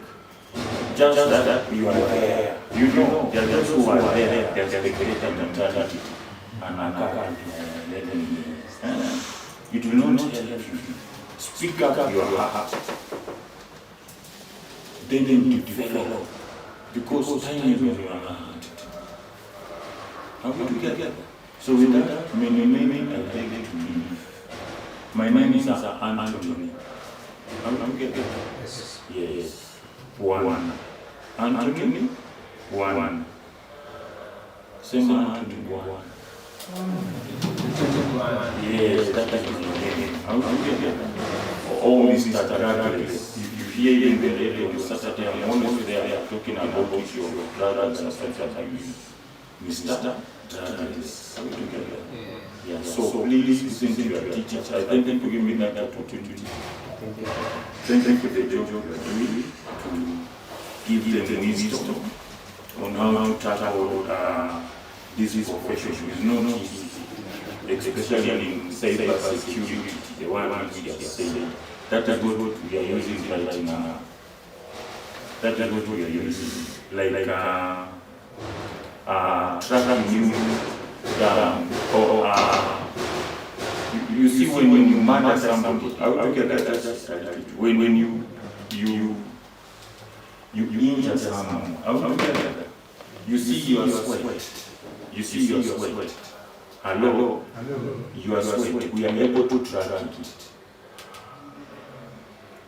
just that you are there. You know, there are those who are there, there's the greater mentality. And I can't let them. It will not help you. Speak up your heart. Then you develop. Because time is in your hand. Are we together? So with that, many I beg you to leave. My name is Anthony. Are we together? Yes. One. Anthony? One. Same Anthony, one. Yes, that is your name. Are we together? All these start if you hear in the radio on Saturday, I'm always there talking about issue of drugs and substance abuse. Mr. Drugs. Are we together? Yeah. So please listen to your teachers. I thank you for giving me that opportunity. Thank you for the job you are doing to give them wisdom on how to tackle this profession. It's not easy, especially in cyber security, the one we are saying. That is what we are using right now. That is what we are using. Like tracking you or you see when you murder somebody, I would look at that when you injure someone, I would look at that. You see your sweat. You see your sweat. Hello? Your sweat. We are able to track it.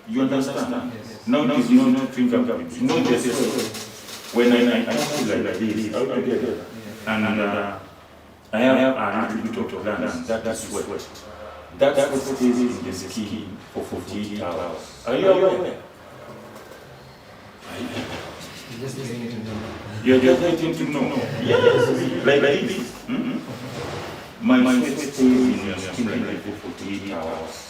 You understand? Yes. Now it is not fingerprint. It's not just when I feel like this, I will get it. And I have a little bit of land. That's sweat. That's what stays in the skin for 48 hours. Are you aware? You're just getting to know. You're just getting to know. Yes. Like this. My sweat stays in your skin like for 48 hours.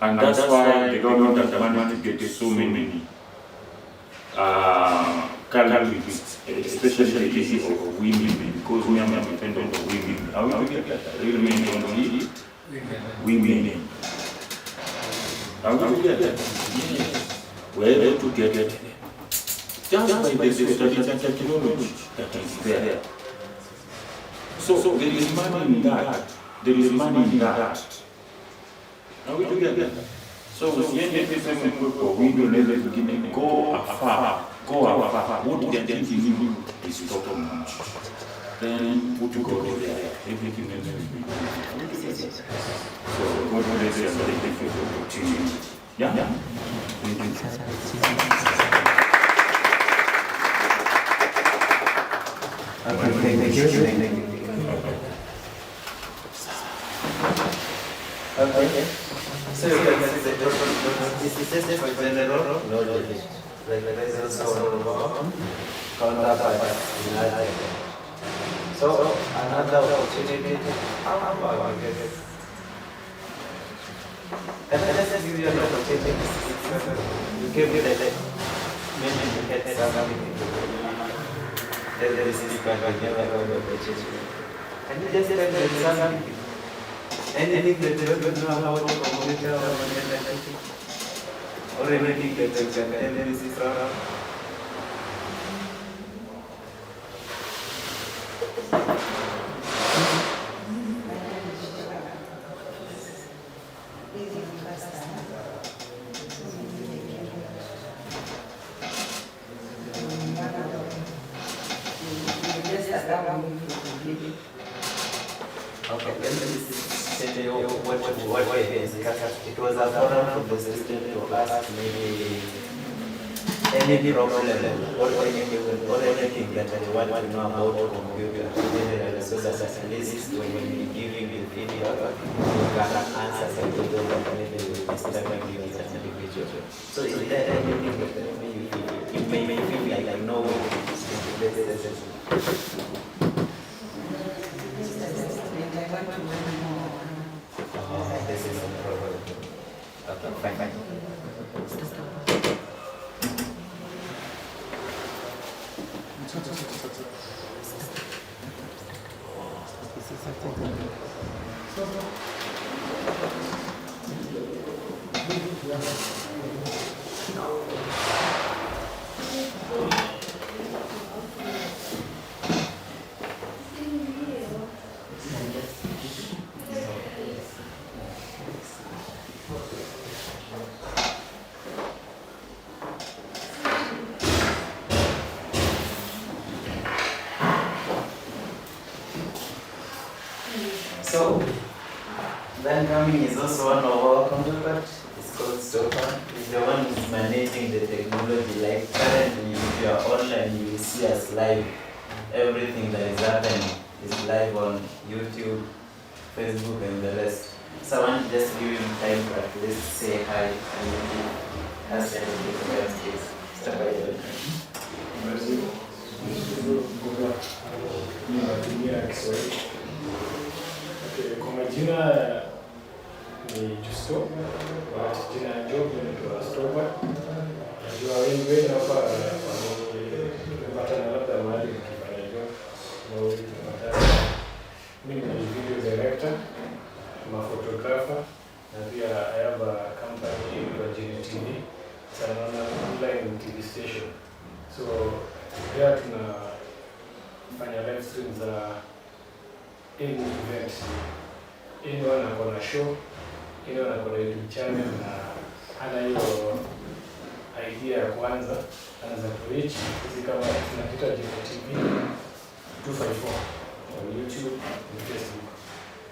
And that's why the government has managed to get so many calories, especially the issue of women, because we are dependent on women. Are we together? Real men don't eat women. Are we together? Yes. We're able to get it just by the technology that is there. So there is money in that. There is money in that. Are we together? So we don't ever go afar. What they are thinking is total much. Then put you go there. Everything else will be good. So God bless you and thank you for opportunity. Yeah? Thank you. Okay. So you can say this is just for general knowledge. Like there is also counterpart in ATIAM. So another opportunity, how about you get it? And let's just give you an opportunity. You give me the maybe you get something. There is this kind of opportunity. And you just get something. Anything that you don't know about computer or anything that you can analysis around. Okay, what it is, it was a forum for the student to ask maybe any problem or anything that they want to know about computer. So that at least when you give the feedback, you can answer and you don't maybe start giving it an individual. So is there anything that you may feel like I know this is a problem. Okay, fine. So, then coming is also one of our counterparts. It's called Stefan. He's the one who's managing the technology. Like currently, if you are online, you will see us live. Everything that is happening is live on YouTube, Facebook, and the rest. So I want to just give him time to at least say hi and maybe ask them to take care of this. Step by step. Natumia Kiswahili. Kwa majina ni Justo, jina ya job inaitwa Stopa. Najua wengi hapa wamepatana labda mahali mkifanya job na ukipatana. Mimi ni video director, I'm a photographer, na pia I have a company inaitwa TV. It's an online TV station. So here tunafanya live streams za any event. Anyone ako na show, anyone ako na YouTube channel na ana hiyo idea ya kwanza, anaanza kureach hizi kama tunapita TV 254 on YouTube and Facebook.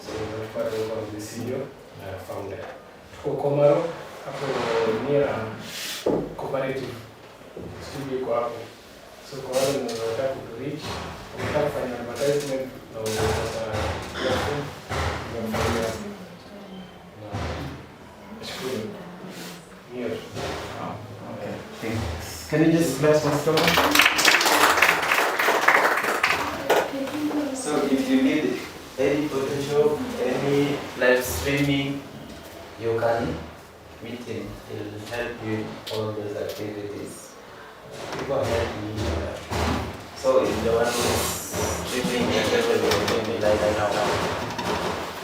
So tunapata kwa the CEO na founder. Tuko Komaro hapo near cooperative studio kwa hapo. So kwa wale mnaotaka kureach, unataka kufanya advertisement na unataka platform unafanya na shukuru. Near. Okay. Thanks. Can you just bless us from? So if you need any Photoshop, any live streaming, you can meet him. He'll help you in all those activities. People help me. So if the one who is streaming whatever you're doing like now.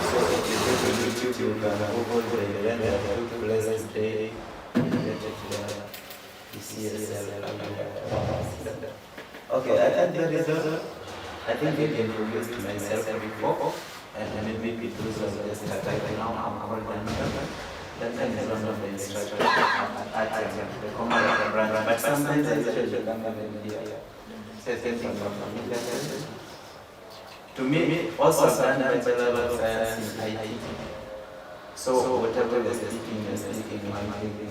So if you go to YouTube, you can Google the event that took place today related to the CSL. Okay, I think I introduced myself before, and maybe those of us that right now I'm called That is one of the instructors at ATIAM, the command branch. But sometimes I usually come in here, say things from familiar. To me, also I've done Bachelor of Science in IT. So whatever you're speaking in my mind.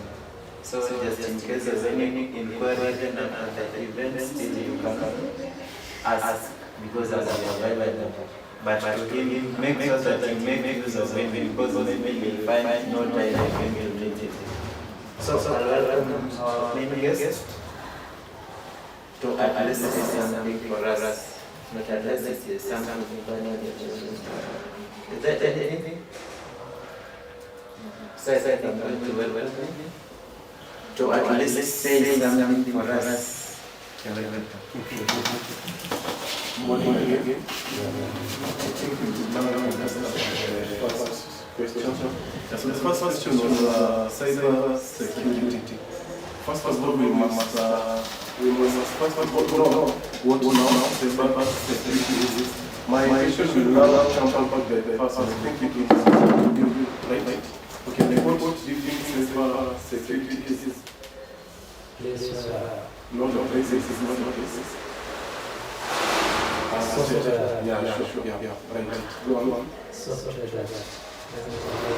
So just in case there's any inquiry about the event, still you can ask because as I have available. But to him, make sure that you make use of it because maybe you find no time when you need it. So I'll welcome our main guest to at least say something for us. Not at least say something for us. Is that anything? So I think I'm going to welcome him to at least say something for us. You're welcome. Morning again. I think we did not understand the first question. So the first question was cyber security. First of all, we must first of all know what now cyber security is. My question will now jump back the first one. I think it is right. Okay, what do you think cyber security is? No, places is not places. Software. Yeah, right. Go on. Software that doesn't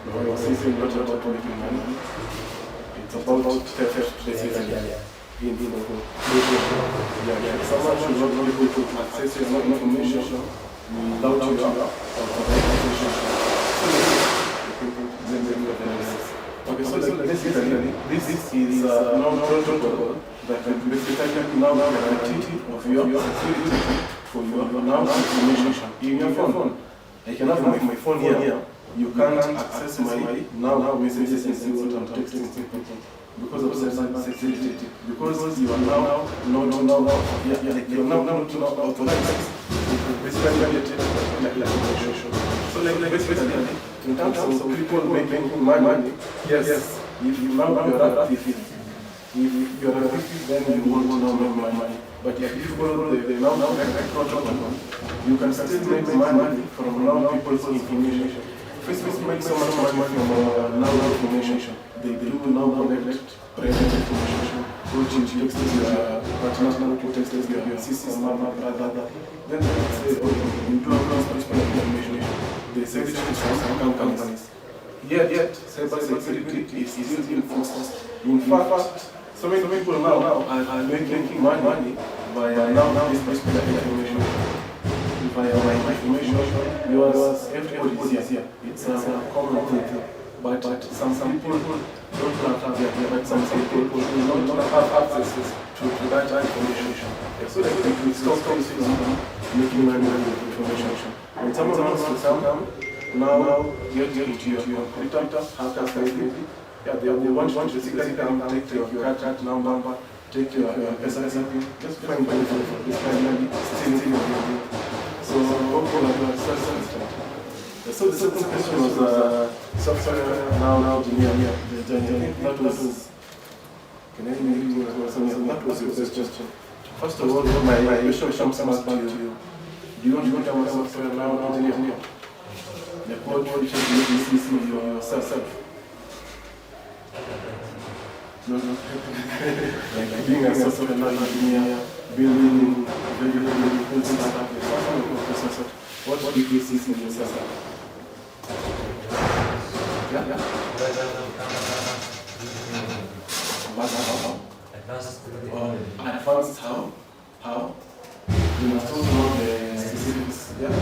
No, I was saying not about making money. It's about theft, basically. Someone should not be able to access your information without your authorization. Okay, so basically, this is a non-protocol that can basically now guarantee of your security for your now information in your phone. I can have my phone here. You can't access my now messages and see what I'm texting people because of cyber security. Because you are now you're now not authorized. Basically, so like basically, in terms of people making money, yes, if you now you're a thief, if you're a thief, then you won't now make money. But if you follow the now protocol, you can still make money from now people's information. Facebook makes so much money from now information. They do now collect private information, which text your partner, to text your sister, mama, brother. Then they say, okay, you do have personal information. They say this is from companies. Yet, cyber security is still enforced. In fact, so many people now are making money by now this personal information. via my information. Yours, everybody is here. It's a common thing. But some people don't have that, but some people will not have access to that information. So that we stop making money with information. When someone wants to come, now get into your computer, have that facility. Yeah, they want to basically come take your card number, take your SICP, just find money for this kind of still so hopefully so the second question was software now engineer. That was can I maybe that was your question. First of all, my question comes back to you. Do you want to become a software now engineer? The code you should see yourself. No. Like being a software engineer, building very cool startup. What do you see in yourself? Yeah. Advanced how? How? You must also know the specifics. Yeah.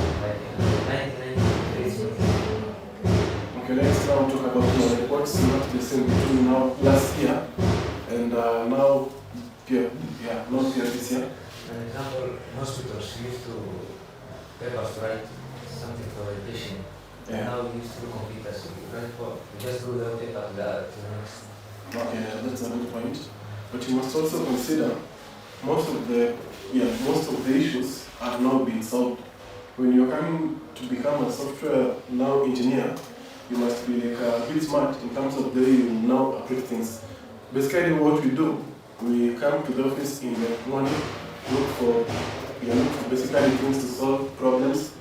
Okay, let's now talk about what's not the same between now last year and now not this year. For example, hospitals used to have us write something for a patient. Yeah. Now we use through computers. We just do the update of that to the next. Okay, that's a good point. But you must also consider most of the issues are now being solved. When you're coming to become a software now engineer, you must be like a bit smart in terms of the way you now approach things. Basically, what we do, we come to the office in the morning, look for basically things to solve problems.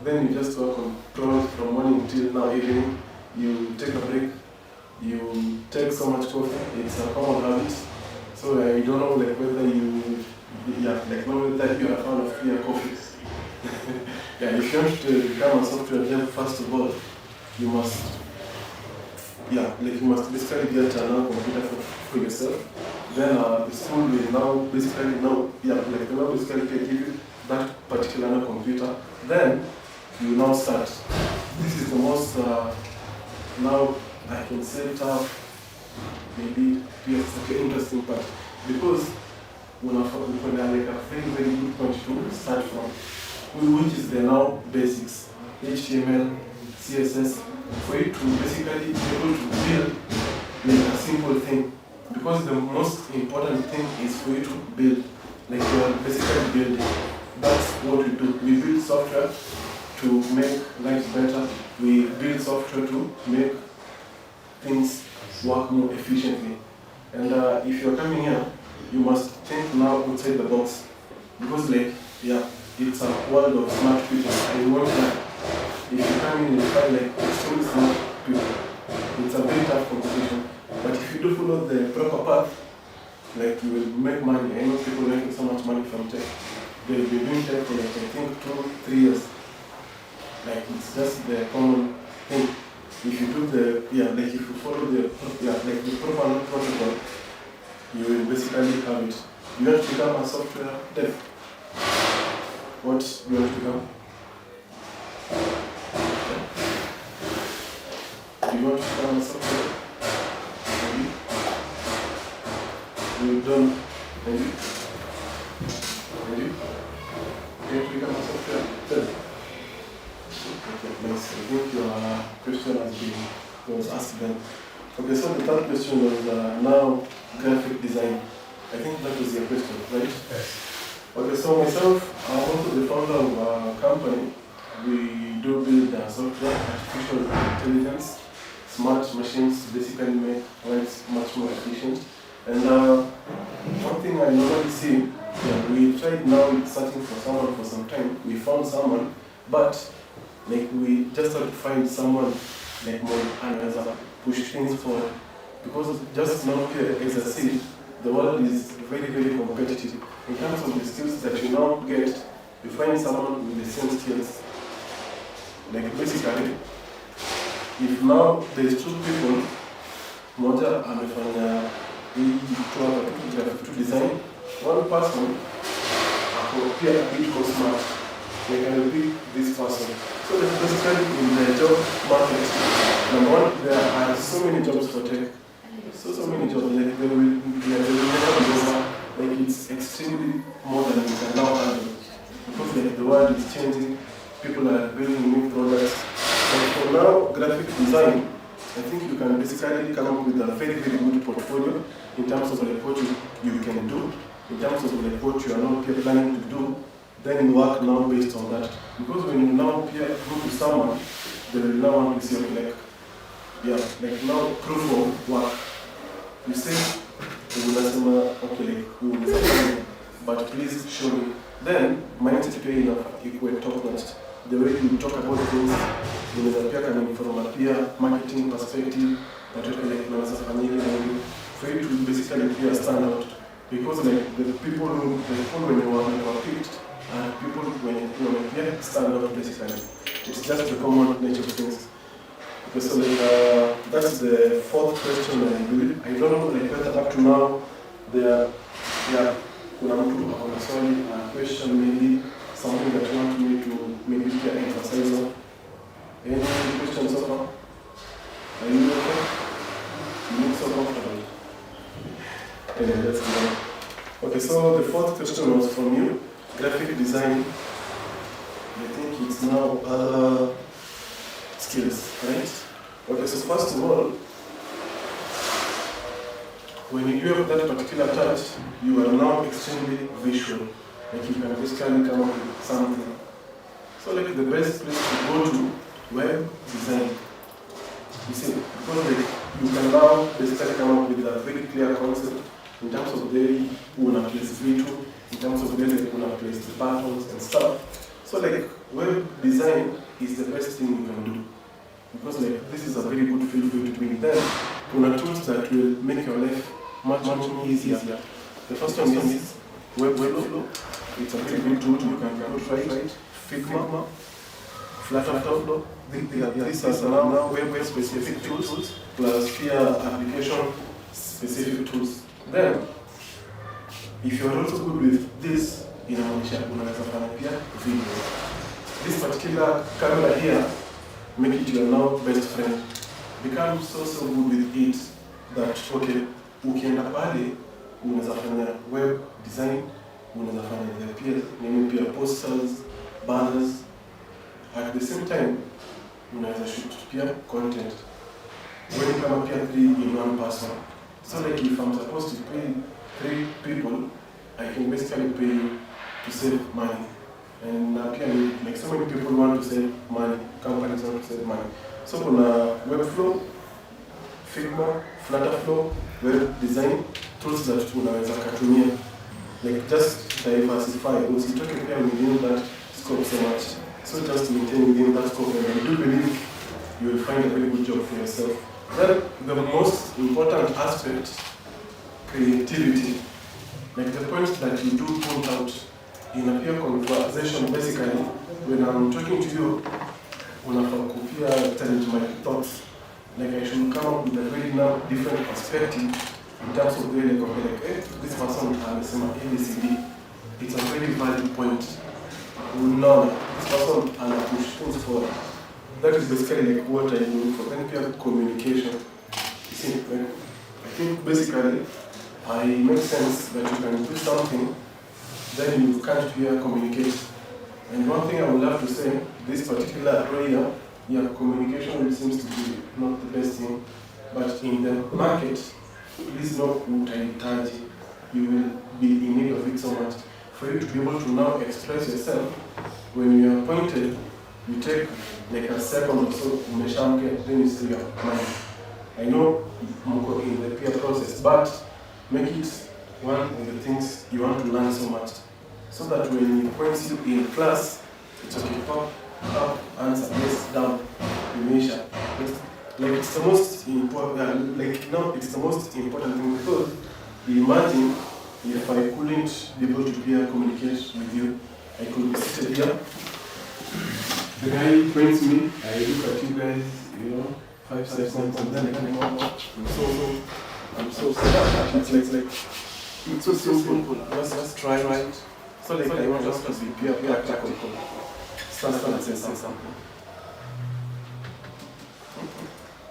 Then you just work on problems from morning until now evening. You take a break. You take so much coffee. It's a common habit. So you don't know like whether whether you are a fan of your coffee. Yeah, if you want to become a software dev, first of all, you must basically get another computer for yourself. Then the school will now basically give you that particular computer. Then you now start. This is the most now I can say tough, maybe interesting part, because when I like a very good point to start from, which is the now basics, HTML, CSS, for you to basically be able to build like a simple thing. Because the most important thing is for you to build, like you're basically building. That's what we do. We build software to make life better. We build software to make things work more efficiently. And if you're coming here, you must think now outside the box. Because it's a world of smart people. I want that. If you come in and find like extremely smart people, it's a very tough competition. But if you do follow the proper path, like you will make money. I know people making so much money from tech. They've been doing tech for like I think 2-3 years. Like it's just the common thing. If you do if you follow the proper protocol, you will basically have it. You want to become a software dev. What do you want to become? Do you want to become a software? Maybe. You don't. Maybe. Maybe. You want to become a software dev. Okay, nice. I think your question was asked then. Okay, so the third question was now graphic design. I think that was your question, right? Yes. Okay, so myself, I'm also the founder of a company. We do build software, artificial intelligence, smart machines basically make life much more efficient. And one thing I normally see, we tried now searching for someone for some time. We found someone, but we just had to find someone more another push things forward. Because just now here as a seed, the world is very, very competitive. In terms of the skills that you now get, you find someone with the same skills. Basically, if now there's 2 people, moja amefanya to design, one person pia a bit more smart. they can pick this person. So basically in the job market, number one, there are so many jobs for tech. So many jobs, like they will never be over. Like it's extremely more than we can now handle. Because like the world is changing, people are building new products. And for now, graphic design, I think you can basically come up with a very, very good portfolio in terms of like what you can do, in terms of like what you are now planning to do. Then you work now based on that. Because when you now go to someone, they will now want to see like, like now proof of work. You say, okay, like, but please show me. Then, mindset pay enough, equal top notch. The way you talk about things, appear coming from a peer marketing perspective, but like for you to basically be a standout. Because like the people when you are picked, and people when you stand out basically. It's just the common nature of things. Okay, so like, that's the fourth question I believe. I don't know like whether up to now there kuna mtu akona swali question maybe something that you want me to maybe emphasize on. Any questions so far? Are you okay? You look so comfortable. Okay, let's go. Okay, so the fourth question was from you. Graphic design, I think it's now other skills, right? Okay, so first of all, when you have that particular touch, you are now extremely visual. Like you can basically come up with something. So like the best place to go to, web design. You see, because like, you can now basically come up with a very clear concept in terms of the una place video, in terms of where they want to place the buttons and stuff. So like web design is the best thing you can do. Because like this is a very good field for you to bring them. Una tools that will make your life much easier. The first one is Webflow. It's a very good tool you can try. Figma, Flutter. These are now web specific tools plus peer application specific tools. Then if you are also good with this, unaweza fanya pia video. This particular camera here, make it your now best friend. Become so good with it that okay, ukienda pale unaweza fanya web design, unaweza fanya pia posters, banners. At the same time, unaweza shoot pia content. When you come up here 3 in one person. So like if I'm supposed to pay 3 people, I can basically pay you to save money. And apparently, like so many people want to save money, companies want to save money. So kuna Webflow, Figma, Flutterflow, web design, tools that unaweza kutumia. Like just diversify, usitoke pia within that scope so much. So just maintain within that scope, and I do believe you will find a very good job for yourself. Then the most important aspect, creativity. Like the point that you do point out in a peer conversation, basically, when I'm talking to you, unafaa tell my thoughts. Like I should come up with a very different perspective in terms of the way like, this person anasema ABCD. It's a very valid point. No, this person push things forward. That is basically like what I do for peer communication. You see, I think basically, I make sense that you can do something, then you can't peer communicate. And one thing I would love to say, this particular area, communication seems to be not the best thing, but in the market, please know what you will be in need of it so much. For you to be able to now express yourself, when you are pointed, you take like a second or so, then you say your mind. I know in the peer process, but make it one of the things you want to learn so much. So that when he points you in class, it's okay, up, answer, yes, down, you measure. Like it's the most important, it's the most important thing, because imagine if I couldn't be able to communicate with you, I could be seated here. The guy points me, I look at you guys, 5 seconds, and then I come up. I'm so sad. It's so simple. Let's try it. So like I want us to be practical. stand and say something.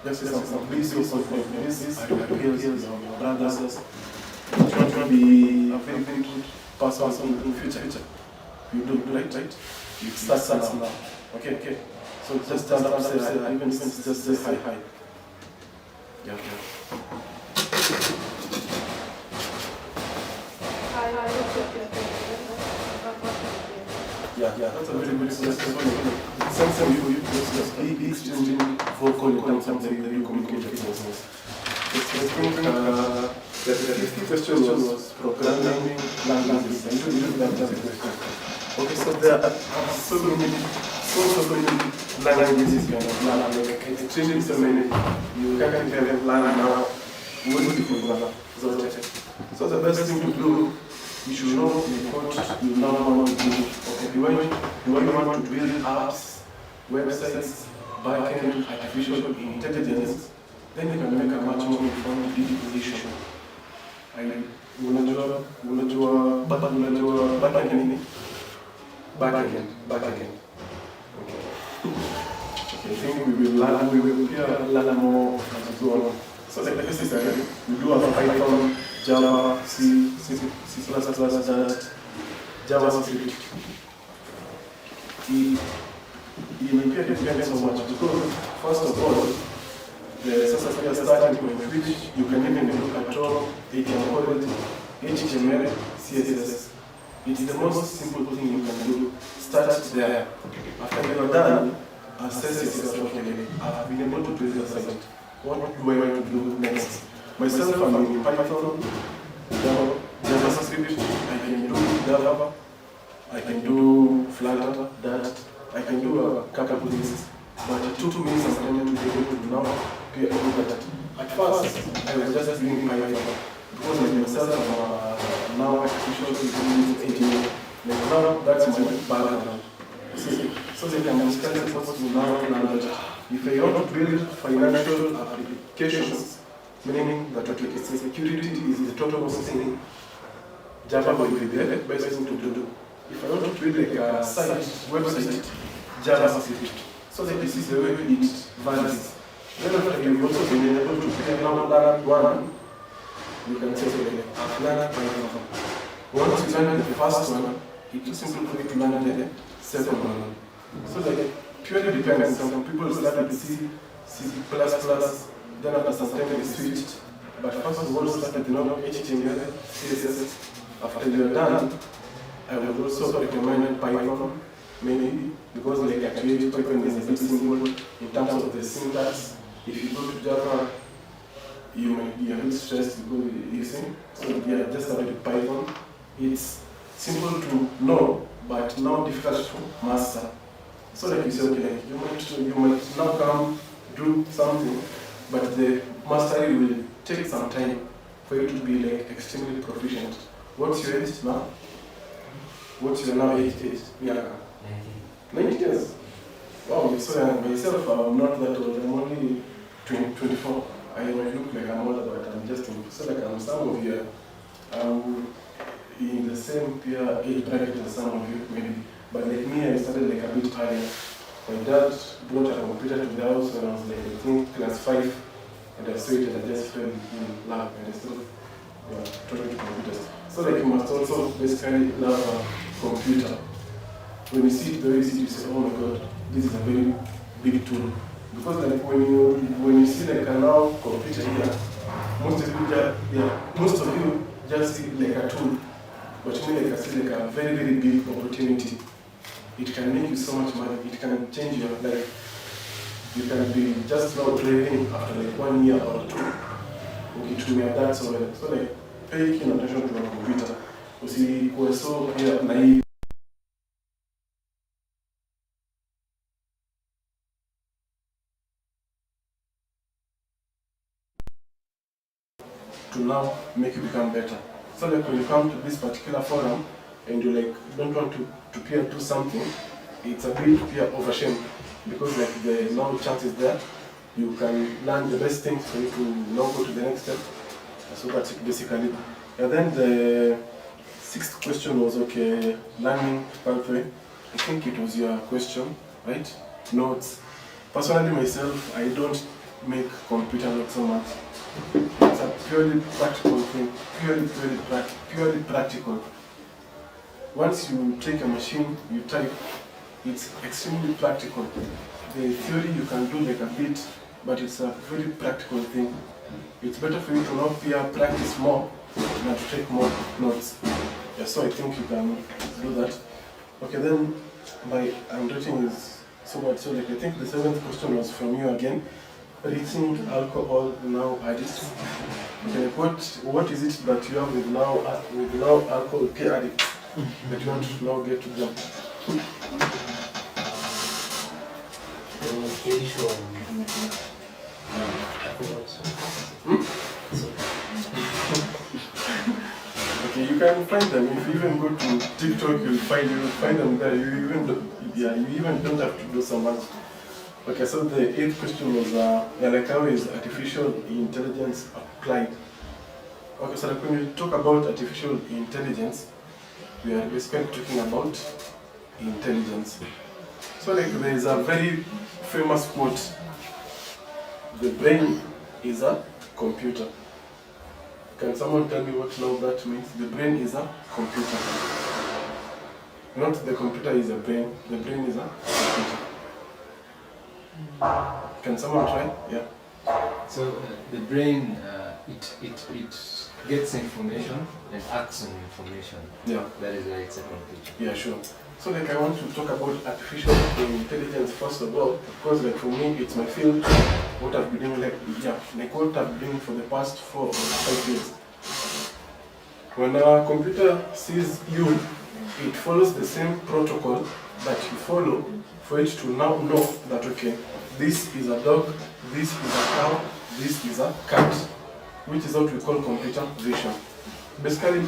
Let's say something. Please use something. This I don't hear your brothers. Try to be a very good person in the future. You do right? You start now. Okay. So just stand up, say hi, even just say hi. Yeah. Yeah, that's a very good suggestion. Something you just be extremely vocal in terms of the way you communicate with business. The 50th question was programming languages. I should use that as a question. Okay, so there are so many languages you can learn, like extremely so many. You can't even learn now. So the best thing to do, you should know what you now want to do. Okay, you want to build apps, websites, backend, artificial intelligence, then you can make a much more informed decision. Unajua backend. Okay. I think we will learn more as we go on. So like this is we do have Python, Java, C++, JavaScript. It depends so much because first of all, we are starting point which you can even do control, ATIAM code, HTML, CSS. It's the most simple thing you can do. Start there. After you are done, assess yourself. Okay, I've been able to build the site. What do I want to do next? Myself, I'm in Python, JavaScript, I can do Java, I can do Flutter, Dart, I can do a couple of things. But it took me some time to be able to now be able to do that. At first, I was just doing Python because like myself, I'm now artificial intelligence engineer. Like now, that's my background. So they can understand what to now learn. If I want to build financial applications, meaning that okay, security is the total thing, Java will be the best thing to do. If I want to build like a site, website, JavaScript. So that this is the way it varies. Then after you've also been able to learn one, you can say, okay, I've learned Python. Once you learn the first one, it is simple for you to learn the second one. So like, purely depends. Some people start with C++, then after some time they switch. But first of all, start with HTML, CSS. After you are done, I would also recommend Python, maybe, because like actually Python is a bit simple in terms of the syntax. If you go to Java, you might be a bit stressed because you're using. So yeah, just start with Python. It's simple to know, but not difficult to master. So like you say, okay, you might now come do something, but the mastery will take some time for you to be like extremely proficient. What's your age now? What's your now age? Yeah. 90 years. Wow, you're so young. Myself, I'm not that old. I'm only 24. I might look like I'm older, but I'm just so like I'm some of you. In the same peer age bracket as some of you, maybe. But like me, I started like a bit earlier. My dad brought a computer to the house when I was like, I think, class 5, and I saw it and I just fell in love and I started trying computers. So like you must also basically love a computer. When you see it, very easy to say, oh my god, this is a very big tool. Because like when you see like a now computer here, most of you just see like a tool. But to me, like I see like a very, very big opportunity. It can make you so much money. It can change your life. You can be just now trading after like 1 year or 2. Okay, to me, that's so well. So like, pay keen attention to a computer. You see, we're so naive. To now make you become better. So like when you come to this particular forum and you like don't want to peer do something, it's a bit peer over shame because like the no chance is there. You can learn the best things for you to now go to the next step. So that's it basically. And then the 6th question was okay, learning pathway. I think it was your question, right? Notes. Personally, myself, I don't make computer notes so much. It's a purely practical thing, purely practical. Once you take a machine, you type, it's extremely practical. The theory you can do like a bit, but it's a very practical thing. It's better for you to not practice more than to take more notes. Yeah, so I think you can do that. Okay, then my handwriting is so bad. So like I think the 7th question was from you again. Rating alcohol now addicts. Okay, like what is it that you have with now alcohol peer addicts that you want to now get to them? Pretty sure. Okay, you can find them. If you even go to TikTok, you'll find them there. You even don't have to do so much. Okay, so the 8th question was like how is artificial intelligence applied? Okay, so like when we talk about artificial intelligence, we are basically talking about intelligence. So like there is a very famous quote, the brain is a computer. Can someone tell me what now that means? The brain is a computer. Not the computer is a brain, the brain is a computer. Can someone try? Yeah. So the brain, it gets information and acts on information. Yeah. That is why it's a computer. Yeah, sure. So like I want to talk about artificial intelligence first of all, because like for me it's my field, what I've been doing like what I've been doing for the past 4 or 5 years. When a computer sees you, it follows the same protocol that you follow for it to now know that okay, this is a dog, this is a cow, this is a cat, which is what we call computer vision. Basically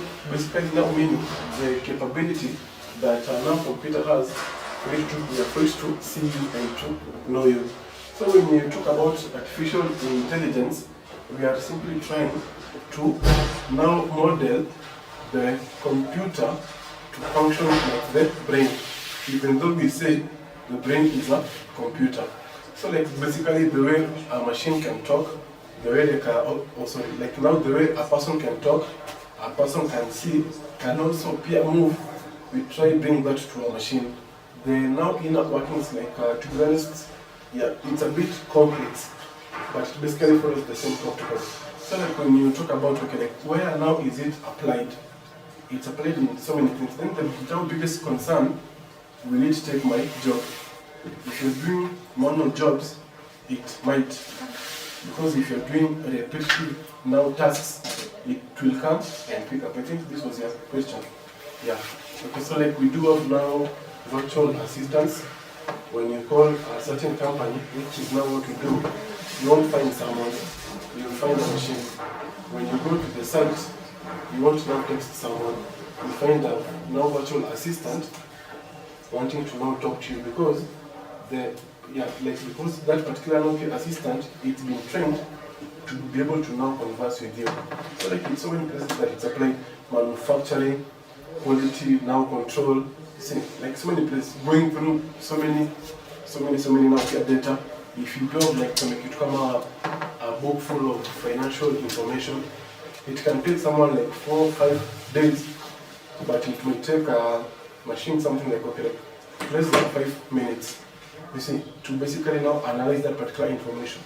now meaning the capability that now computer has for it to see you and to know you. So when we talk about artificial intelligence, we are simply trying to now model the computer to function like the brain, even though we say the brain is a computer. So like basically the way a machine can talk, the way they can also like now the way a person can talk, a person can see, can also move. We try to bring that to a machine. The now inner workings, like to be honest, yeah, it's a bit complex, but it basically follows the same protocol. So like when you talk about okay, like where now is it applied? It's applied in so many things. Then the biggest concern, will it take my job? If you're doing manual jobs, it might, because if you're doing repetitive now tasks, it will come and pick up. I think this was your question. Yeah. Okay, so like we do have now virtual assistants. When you call a certain company, which is now what we do, you won't find someone, you'll find a machine. When you go to the site, you won't now text someone, you find a now virtual assistant wanting to now talk to you because because that particular assistant, it's been trained to be able to now converse with you. So like in so many places that it's applied, manufacturing, quality, now control, like so many places, going through so many now data. If you go like to make it come a book full of financial information, it can take someone like 4 or 5 days, but it may take a machine something like less than 5 minutes. You see, to basically now analyze that particular information.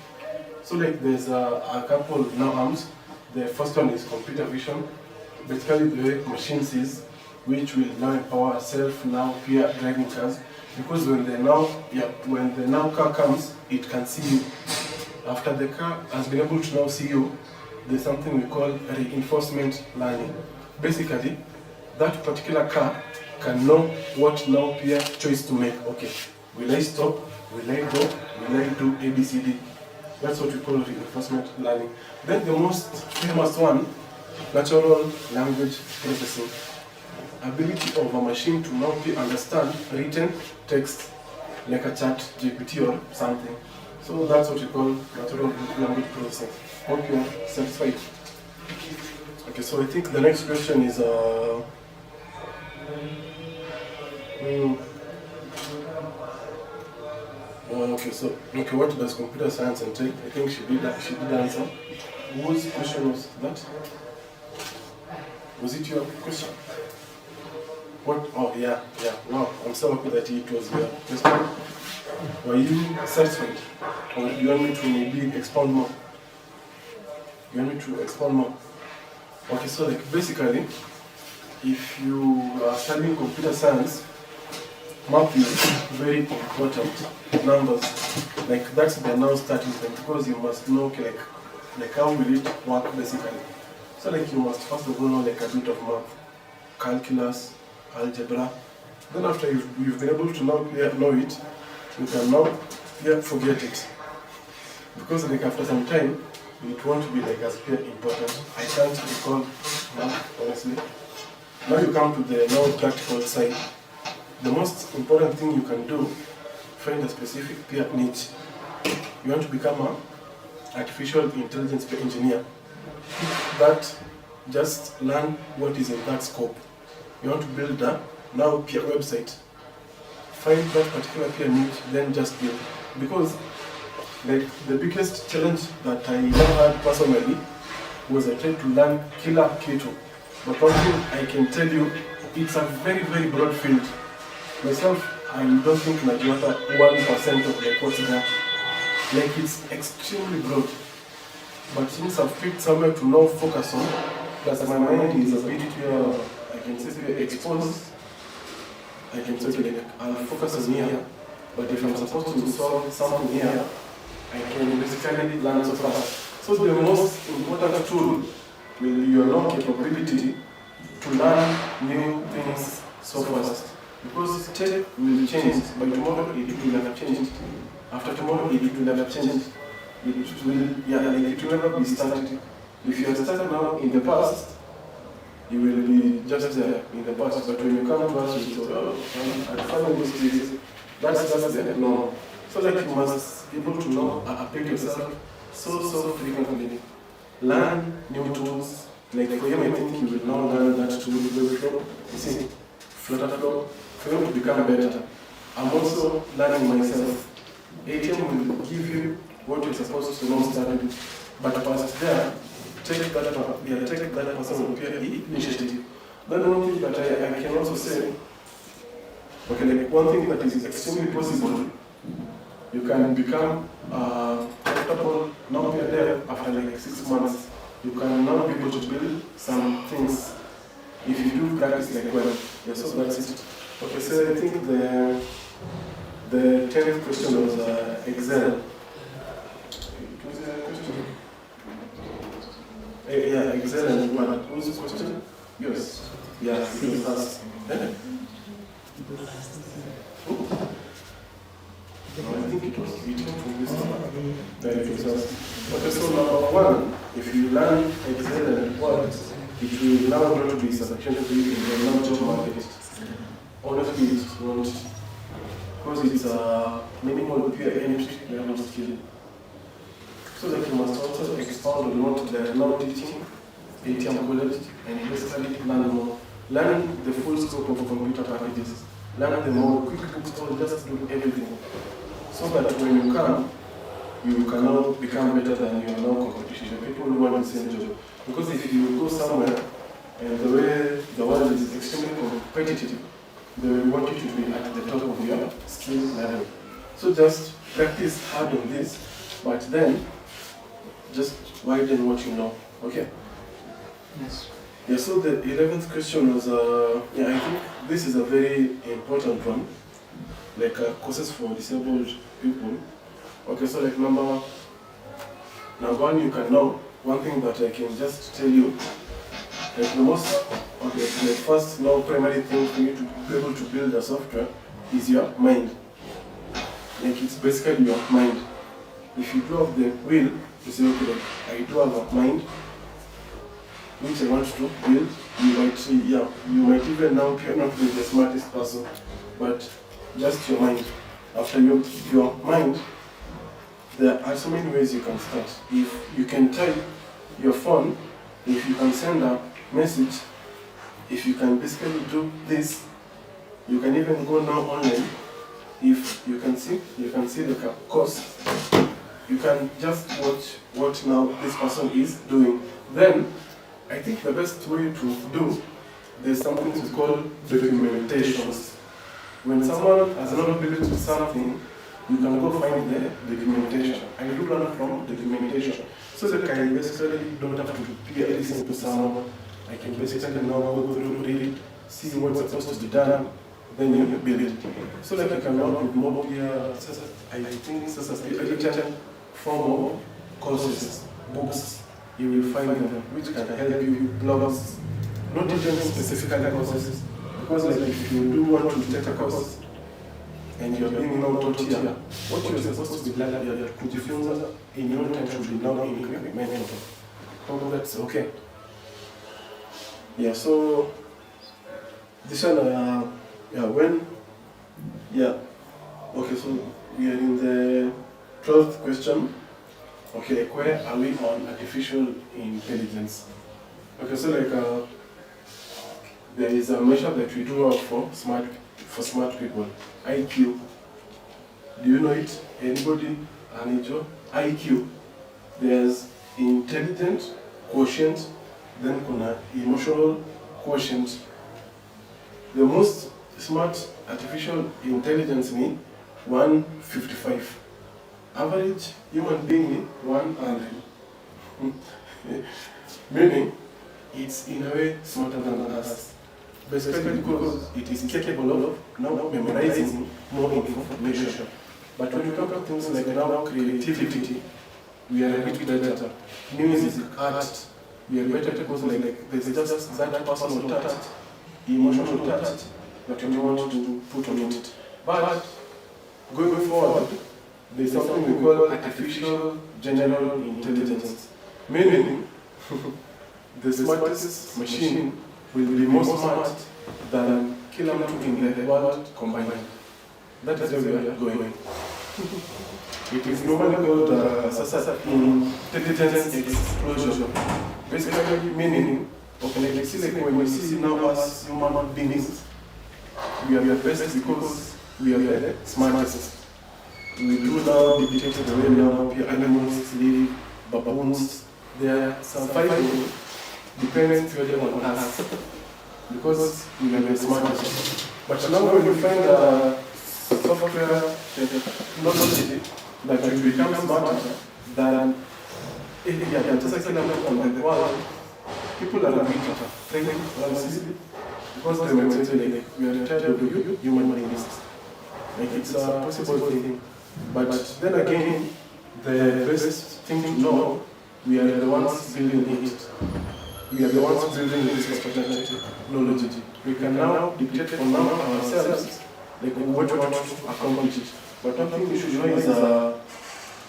So like there's a couple now arms. The first one is computer vision. Basically the way machine sees, which will now empower self now peer driving cars. Because when the now car comes, it can see you. After the car has been able to now see you, there's something we call reinforcement learning. Basically, that particular car can know what now peer choice to make. Okay, will I stop? Will I go? Will I do ABCD? That's what we call reinforcement learning. Then the most famous one, natural language processing. Ability of a machine to now understand written text like a chat GPT or something. So that's what we call natural language processing. Hope you're satisfied. Okay, so I think the next question is Okay, so what does computer science entail? I think she did answer. Whose question was that? Was it your question? What? Oh, yeah. Wow, I'm so happy that it was your question. Were you satisfied? Or do you want me to maybe expound more? You want me to expound more? Okay, so like basically, if you are studying computer science, math is very important. Numbers, like that's the now starting point, because you must know like how will it work basically. So like you must first of all know like a bit of math, calculus, algebra. Then after you've been able to know it, you can now forget it. Because like after some time, it won't be like as important. I can't recall math, honestly. Now you come to the now practical side. The most important thing you can do, find a specific peer niche. You want to become an artificial intelligence engineer. That just learn what is in that scope. You want to build a now peer website. Find that particular peer niche, then just build. Because like the biggest challenge that I ever had personally was I tried to learn killer K2. But one thing I can tell you, it's a very, very broad field. Myself, I don't think Najwata 1% of like what's there. Like it's extremely broad. But since I've picked somewhere to now focus on, plus my mind is a bit I can say exposed. I can say like I'll focus on here. But if I'm supposed to solve something here, I can basically learn so fast. So the most important tool will be your own capability to learn new things so fast. Because tech will change, by tomorrow it will have changed. After tomorrow it will have changed. It will never be started. If you are stuck now in the past, you will be just there in the past. But when you come back, you say, at final stages, that's the norm. So like you must be able to know, update yourself so frequently. Learn new tools. Like for you, I think you will now learn that tool, Flow. You see, Flutterflow. For you to become better. I'm also learning myself. ATIAM will give you what you're supposed to know starting. But past there, take that person with peer initiative. Then one thing that I can also say, okay, like one thing that is extremely possible, you can become comfortable now peer there after like 6 months. You can now be able to build some things if you do practice like well. Yeah, so that's it. Okay, so I think the 10th question was Excel. Yeah, Excel and what? What was the question? Yes. Yeah, it was asked. No, I think it was from this one. That it was asked. Okay, so number one, if you learn Excel and Word, it will now not be sufficient for you in the non-job market. Honestly, it won't. Because it's a minimal peer entry level skill. So that you must also expound on what they are now teaching, ATIAM college, and basically learn more. Learn the full scope of computer packages. Learn the more QuickBooks or just do everything. So that when you come, you can now become better than your now competition. People who want the same job. Because if you go somewhere and the way the world is extremely competitive, they will want you to be at the top of your skill level. So just practice hard on this, but then just widen what you know. Okay? Yes. Yeah, so the 11th question was, I think this is a very important one, like courses for disabled people. Okay, so like number one, you can know, one thing that I can just tell you, like the first primary thing for you to be able to build a software is your mind. Like it's basically your mind. If you do have the will, you say, okay, like, I do have a mind, which I want to build, you might even now not be the smartest person, but just your mind. After your mind, there are so many ways you can start. If you can type your phone, if you can send a message, if you can basically do this, you can even go now online if you can see the course. You can just watch what now this person is doing. Then, I think the best way to do, there's something to call documentations. When someone has not built something, you can go find the documentation. I do learn from documentation. So that I basically don't have to peer listen to someone. I can basically now go through, read it, see what's supposed to be done, then you build it. So that you can now be more clear. I think this is a written form of courses, books. You will find them which can help you, blogs, not even specific courses. Because like if you do want to take a course and you're being now taught here, what you're supposed to be learning here, could you feel in your own time should be now in equipment. Hope that's okay. Yeah, so this one, okay, so we are in the 12th question. Okay, where are we on artificial intelligence? Okay, so like there is a measure that we do out for smart people, IQ. Do you know it? Anybody? Anijo? IQ. There's intelligent quotient, then kuna emotional quotient. The most smart artificial intelligence ni 155. Average human being ni 100. Meaning, it's in a way smarter than us. Basically because it is capable of now memorizing more information. But when you talk about things like now creativity, we are a bit better. Music, art, we are better because like there's just that personal touch, emotional touch that you want to put on it. But going forward, there's something we call artificial general intelligence. Meaning, the smartest machine will be more smart than killer in the world combined. That is where we are going. It is normally called intelligence explosion. Basically meaning, okay, like see like when you see now as human beings, we are the best because we are the smartest. We do now dictate the way now animals live, baboons, they are surviving dependent purely on us because we are the smartest. But now when you find software technology that will become smarter than on the world, people are a bit thinking because they will say like we are tired of you human beings. Like it's a possible thing. But then again, the best thing to know, we are the ones building it. We are the ones building this technology. We can now dictate for now ourselves like what we want to accomplish. But one thing we should know is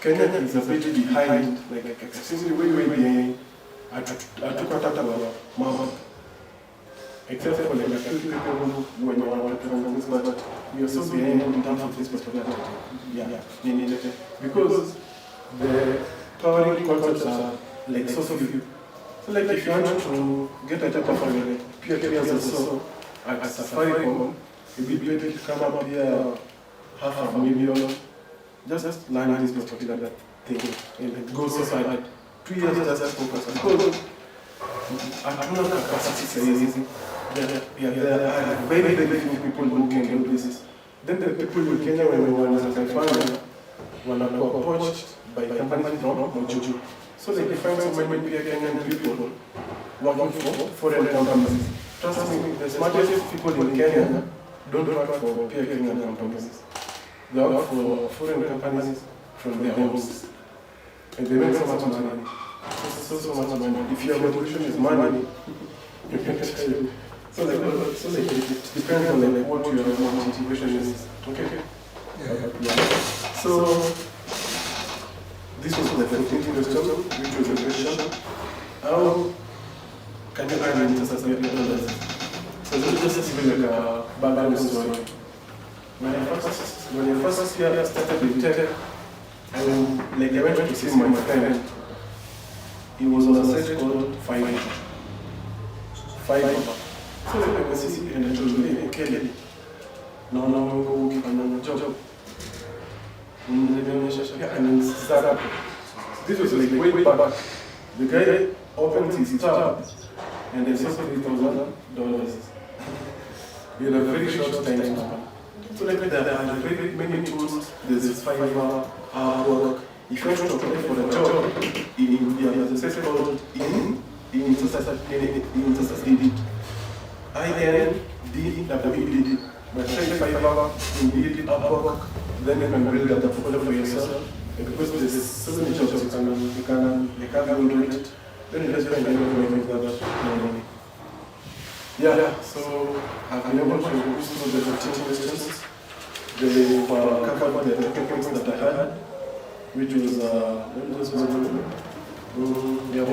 Kenya is a bit behind, like excessively way behind. I took a map, except for like a few people when you want to find this, but we are so behind in terms of this particular because the powering concepts are like so few. So like if you want to get a type of like peer carriers also at Safaricom, it would be better to come up here $500,000, just learn this particular thing and it goes so hard. 2 years just focus because I don't know capacity is easy. There are very few people who can do this. Then the people in Kenya when we were in California were approached by companies from Mojuju. So they find so many Kenyan people working for foreign companies. Trust me, the smartest people in Kenya don't work for Kenyan companies. They work for foreign companies from their homes. And they make so much money. So much money. If your motivation is money, you can tell you. So it depends on like what your motivation is. Okay? Yeah. So this was the 15th question, which was a question. How can you earn into $1,000? So this is even like a background story. When I first year started with tech, I went to see my friend. He was on a site called Fiverr. So I went to see and I told him, Kelly, no, go keep another job. Exactly. This was like way back. The guy opened his tab and they saw $3,000 in a very short time span. So like there are very many tools. There's Fiverr, Upwork. If you want to apply for a job, there's a place called INDEED. But try Fiverr, Indeed, Upwork, then you can build a portfolio for yourself. And because there's so many jobs you can do it, then you just find anyone make that money. Yeah, so I've been able to go through the 15 questions. They covered the technical that I had, which was,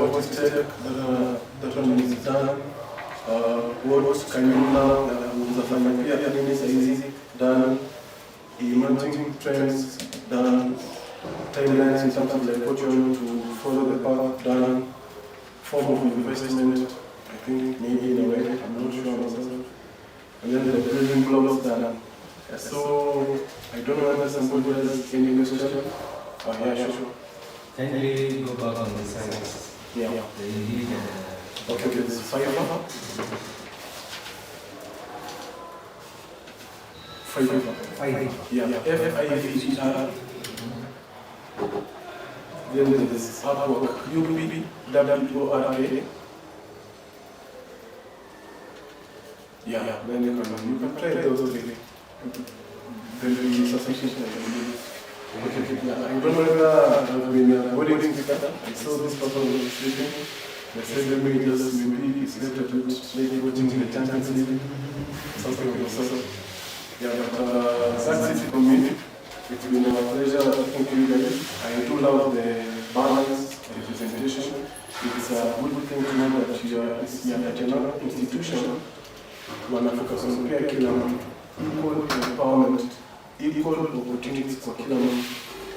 what tech that one is done, what can you now, done, emerging trends, done, timelines in terms of like what you want to follow the path, done, form of investment, I think maybe in a way, I'm not sure myself. And then the building blocks done. So I don't know whether somebody has any question. Yeah, sure. Can you go back on the sites? Yeah. The Indeed and Okay, this is Fiverr. Yeah, Fiverr. Then there is Upwork, UPWORK. Yeah, then you can try those three. Then the association, I believe. Okay, yeah, I don't know whether I've been avoiding together. I saw this person was sleeping. They said maybe it's better to maybe watching the Champions League, something like that. Yeah, but that's it for me. It's been a pleasure talking to you guys. I do love the balance representation. It's a good thing to know that you are at another institution. Wana focus on pia kila mtu, equal empowerment, equal opportunities for kila mtu.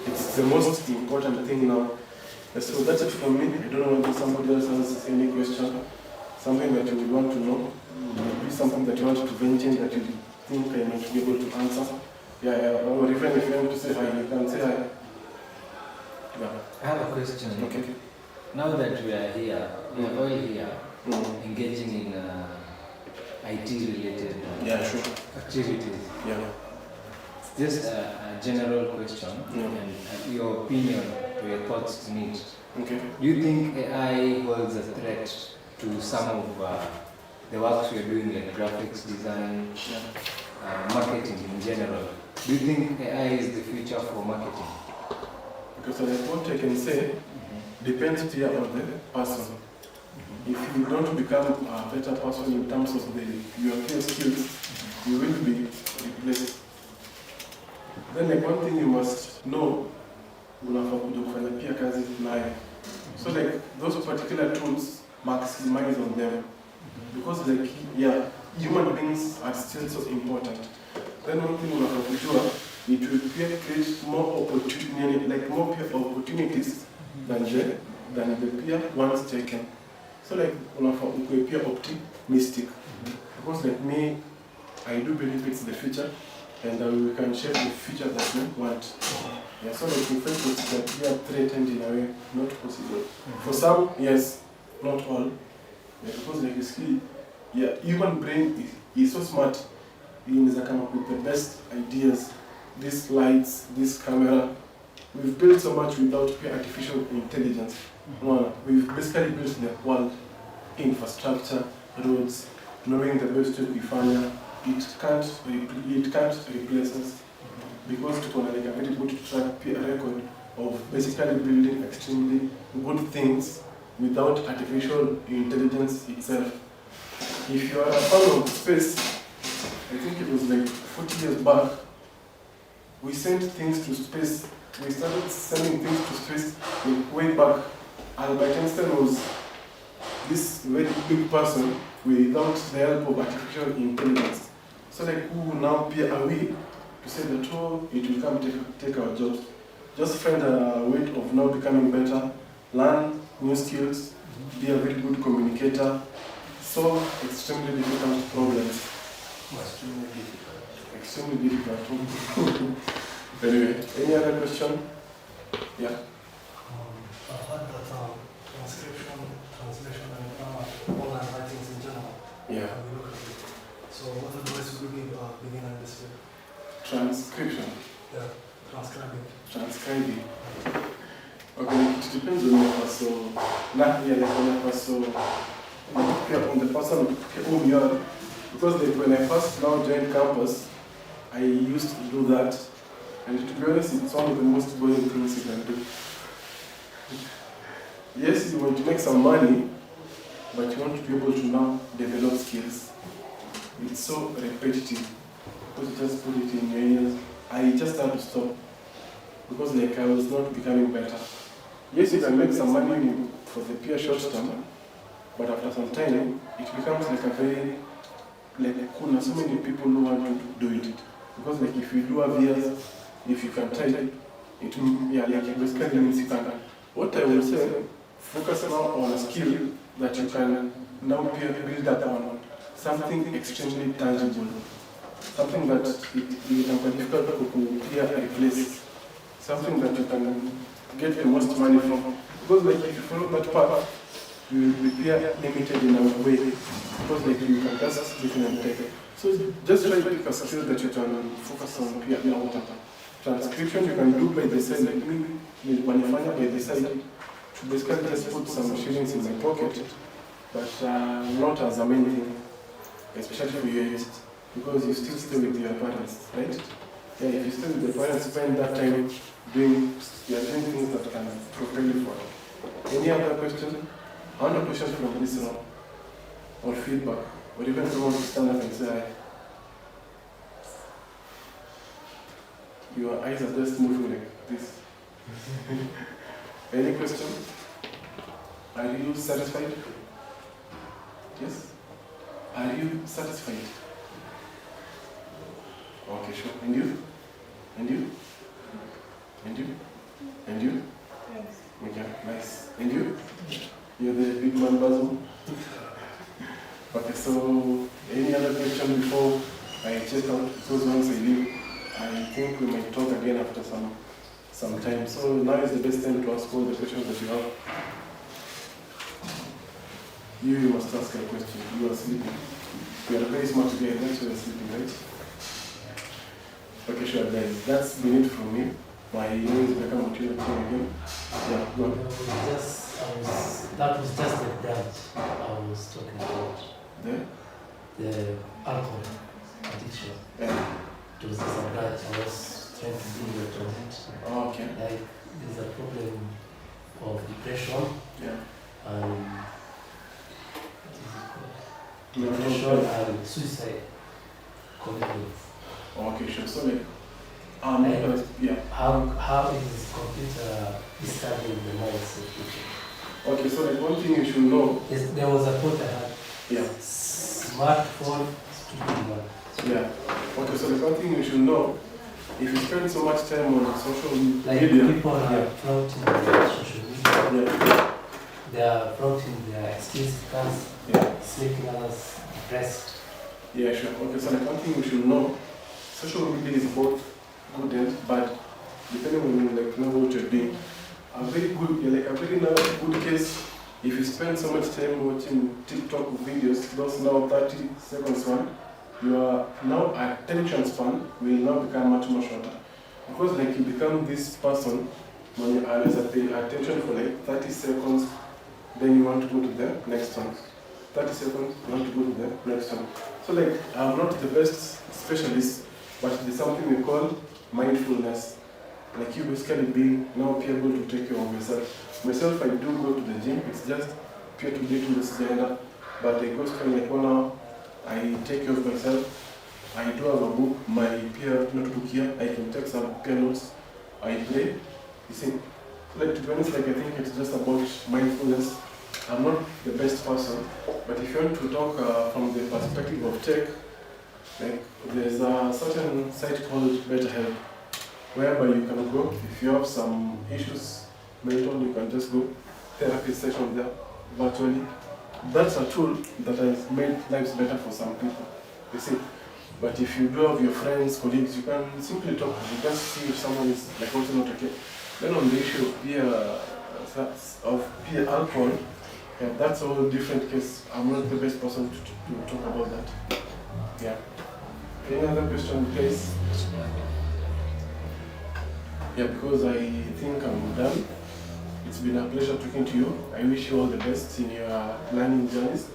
It's the most important thing now. So that's it from me. I don't know whether somebody else has any question, something that you would want to know, maybe something that you want to mention that you think I might be able to answer. Yeah, or even if you want to say hi, you can say hi. Yeah. I have a question. Okay. Now that we are here, we are all here, engaging in IT-related activities. Yeah. It's just a general question and your opinion or your thoughts on it. Okay. Do you think AI holds a threat to some of the works we are doing, like graphics design, marketing in general? Do you think AI is the future for marketing? Because what I can say depends here on the person. If you don't become a better person in terms of your peer skills, you will be replaced. Then like one thing you must know, unafaa kuja kufanya pia kazi nayo. So like those particular tools, maximize on them. Because like, human beings are still so important. Then one thing unafaa kujua, it will create more opportunity, like more peer opportunities than the peer ones taken. So like unafaa ukue peer optimistic. Because like me, I do believe it's the future, and we can shape the future that we want. Yeah, so like in fact that we are threatened in a way, not possible. For some, yes, not all. Yeah, because like you see, human brain is so smart. He needs to come up with the best ideas. These lights, this camera. We've built so much without artificial intelligence. We've basically built the world, infrastructure, roads, knowing the best to be finer. It can't replace us because to like a very good track record of basically building extremely good things without artificial intelligence itself. If you are a fan of space, I think it was like 40 years back, we sent things to space. We started sending things to space way back. Albert Einstein was this very big person without the help of artificial intelligence. So like who will now be aware to say that it will come take our jobs. Just find a way of now becoming better, learn new skills, be a very good communicator, solve extremely difficult problems. Extremely difficult. Anyway, any other question? Yeah. transcription, translation, and online writings in general. Yeah. We look at it. So what advice would you give beginner in this field? Transcription. Yeah, transcribing. Transcribing. Okay, it depends on the person. Not really on the person. On the person whom you are. Because like when I first now joined campus, I used to do that. And to be honest, it's one of the most boring things you can do. Yes, you want to make some money, but you want to be able to now develop skills. It's so repetitive. Because you just put it in your ears. I just had to stop. Because like I was not becoming better. Yes, you can make some money for the pure short term, but after some time, it becomes like a very, kuna so many people who want to do it. Because like if you do have years, if you can type, it basically means you can. What I will say, focus now on a skill that you can now build up on something extremely tangible, something that you can replace, something that you can get the most money from. Because like if you follow that path, you will be limited in a way. Because like you can just listen and take it. So just try to pick a skill that you can focus on peer water. Transcription you can do by the side, like me, when you find by the side, to basically just put some shillings in my pocket, but not as a main thing, especially for your youth, because you still stay with your parents, right? Yeah, if you stay with your parents, spend that time doing things that can propel you forward. Any other question? Other questions from this room? Or feedback? Or even someone to stand up and say hi? Your eyes are just moving like this. Any question? Are you satisfied? Yes? Are you satisfied? Okay, sure. And you? And you? And you? And you? Yes. Okay, nice. And you? You're the big man, Basil? Okay, so any other question before I check out? Because once I leave, I think we might talk again after some time. So now is the best time to ask all the questions that you have. You must ask a question. You are sleeping. You are very smart today, that's why you are sleeping, right? Okay, sure, guys. That's been it from me. My name is Becca Montino again. Yeah, go on. That was just the branch I was talking about. The alcohol addiction. Yeah. It was just a branch I was trying to deal with on it. Oh, okay. Like there's a problem of depression. Yeah. And Yeah. depression and suicide commitment. Okay, sure. So like, yeah. How is computer disturbing the minds of people? Okay, so like one thing you should know. Yes, there was a quote I had. Yeah. Smartphone, stupid man. Yeah. Okay, so like one thing you should know, if you spend so much time on social Like media. people are flaunting their social media. Yeah. They are flaunting their statistics, making others depressed. Yeah, sure. Okay, so like one thing you should know, social media is both good and bad, depending on like what you're doing. A very good, like a very good case, if you spend so much time watching TikTok videos, those now 30 seconds one, your now attention span will now become much more shorter. Because like you become this person, when you always have the attention for like 30 seconds, then you want to go to the next one. 30 seconds, you want to go to the next one. So like, I'm not the best specialist, but it is something we call mindfulness. Like you basically being now be able to take care of yourself. Myself, I do go to the gym, it's just pure to do to this agenda, but I go spend like 1 hour, I take care of myself. I do have a book, my peer notebook here, I can take some peer notes, I play. You see, like to be honest, like I think it's just about mindfulness. I'm not the best person, but if you want to talk from the perspective of tech, like there's a certain site called BetterHelp, whereby you can go, if you have some issues, mental, you can just go, therapy session there, virtually. That's a tool that has made lives better for some people, you see. But if you do have your friends, colleagues, you can simply talk, you can see if someone is like also not okay. Then on the issue of peer peer alcohol, yeah, that's a whole different case. I'm not the best person to talk about that. Yeah. Any other question, please? Yeah, because I think I'm done. It's been a pleasure talking to you. I wish you all the best in your learning journeys.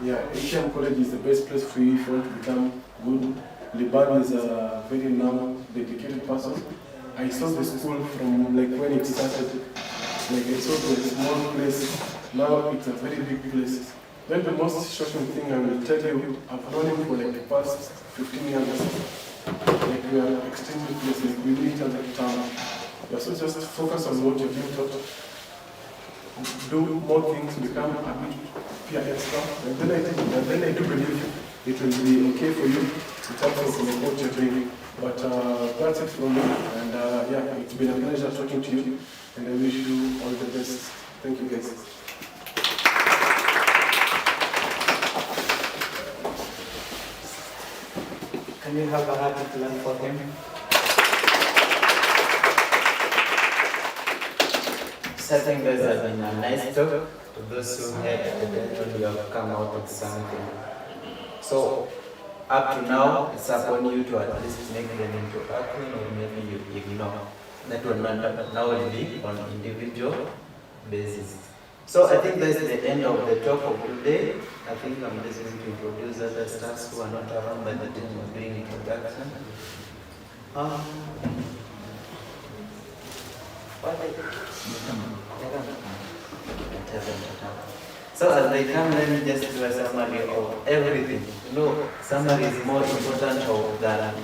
Yeah, ATIAM College is the best place for you if you want to become good. Liban is a very now dedicated person. I saw the school from like when it started. Like I saw it was a small place. Now it's a very big place. Then the most shocking thing I will tell you, I've known him for like the past 15 years. Like we are extremely places. We meet each other town. Yeah, so just focus on what you're doing, do more things, become a bit peer extra. And then I do believe it will be okay for you in terms of like, what you're doing. But that's it from me. And yeah, it's been a pleasure talking to you. And I wish you all the best. Thank you guys. Can you have a happy clap for him? So I think this has been a nice talk to those who had the potential you have come out with something. So up to now, it's upon you to at least make them into action, or maybe you ignore. That will not now be on individual basis. So I think that's the end of the talk of today. I think I'm just going to introduce other staffs who are not around by the time of doing introduction. So as they come, let me just do a summary of everything. You know, summary is more important than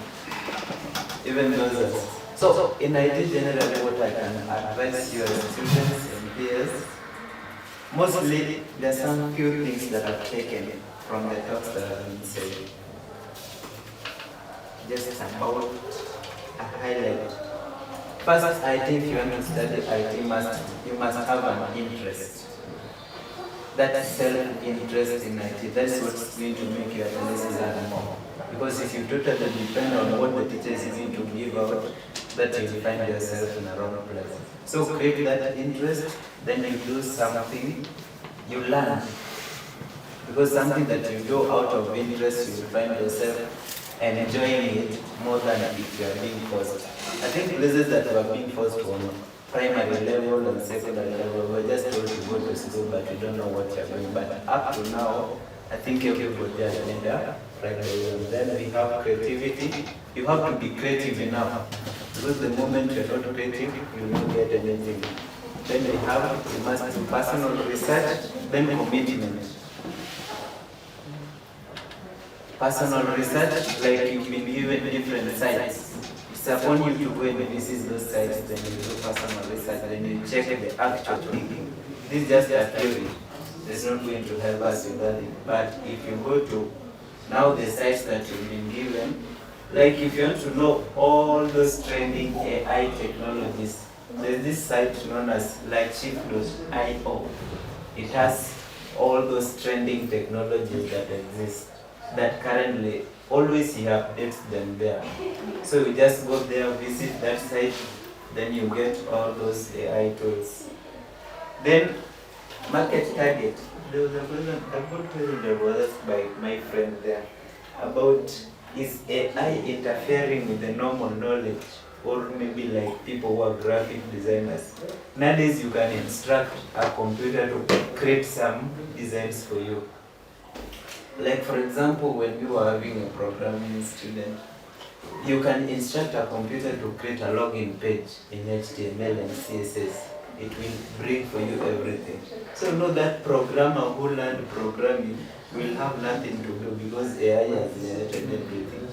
even those. So in IT generally what I can advise your students and peers, mostly there are some few things that are taken from the talks that have been said. Just about a highlight. First, I think if you want to study IT, you must have an interest. That self-interest in IT, that's what's going to make you at least learn more. Because if you totally depend on what the teacher is going to give out, that you find yourself in a wrong place. So create that interest, then you do something, you learn. Because something that you do out of interest, you find yourself enjoying it more than if you are being forced. I think places that you are being forced on primary level and secondary level, we're just told to go to school, but you don't know what you're doing. But up to now, I think everybody has made a practice. Then we have creativity. You have to be creative enough. Because the moment you're not creative, you will not get anything. Then you must do personal research, then commitment. Personal research, like you've been given different sites. It's upon you to go and visit those sites, then you do personal research, then you check the actual thinking. This is just a theory. It's not going to help us with that. But if you go to now the sites that you've been given, like if you want to know all those trending AI technologies, there's this site known as lightshift.io. It has all those trending technologies that exist, that currently always he updates them there. So you just go there, visit that site, then you get all those AI tools. Then market target. There was a good question that was asked by my friend there about, is AI interfering with the normal knowledge, or maybe like people who are graphic designers? Nowadays you can instruct a computer to create some designs for you. Like for example, when you are having a programming student, you can instruct a computer to create a login page in HTML and CSS. It will bring for you everything. So know that programmer who learned programming will have nothing to do because AI has generated everything.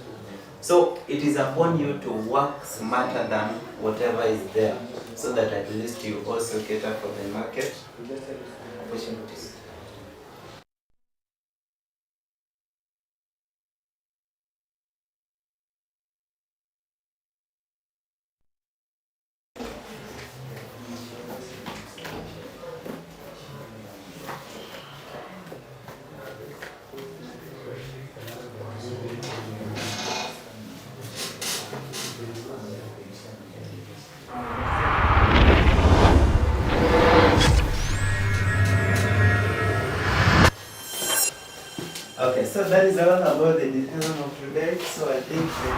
So it is upon you to work smarter than whatever is there, so that at least you also cater for the market opportunities. Okay, so that is all about the discussion of today. So I think the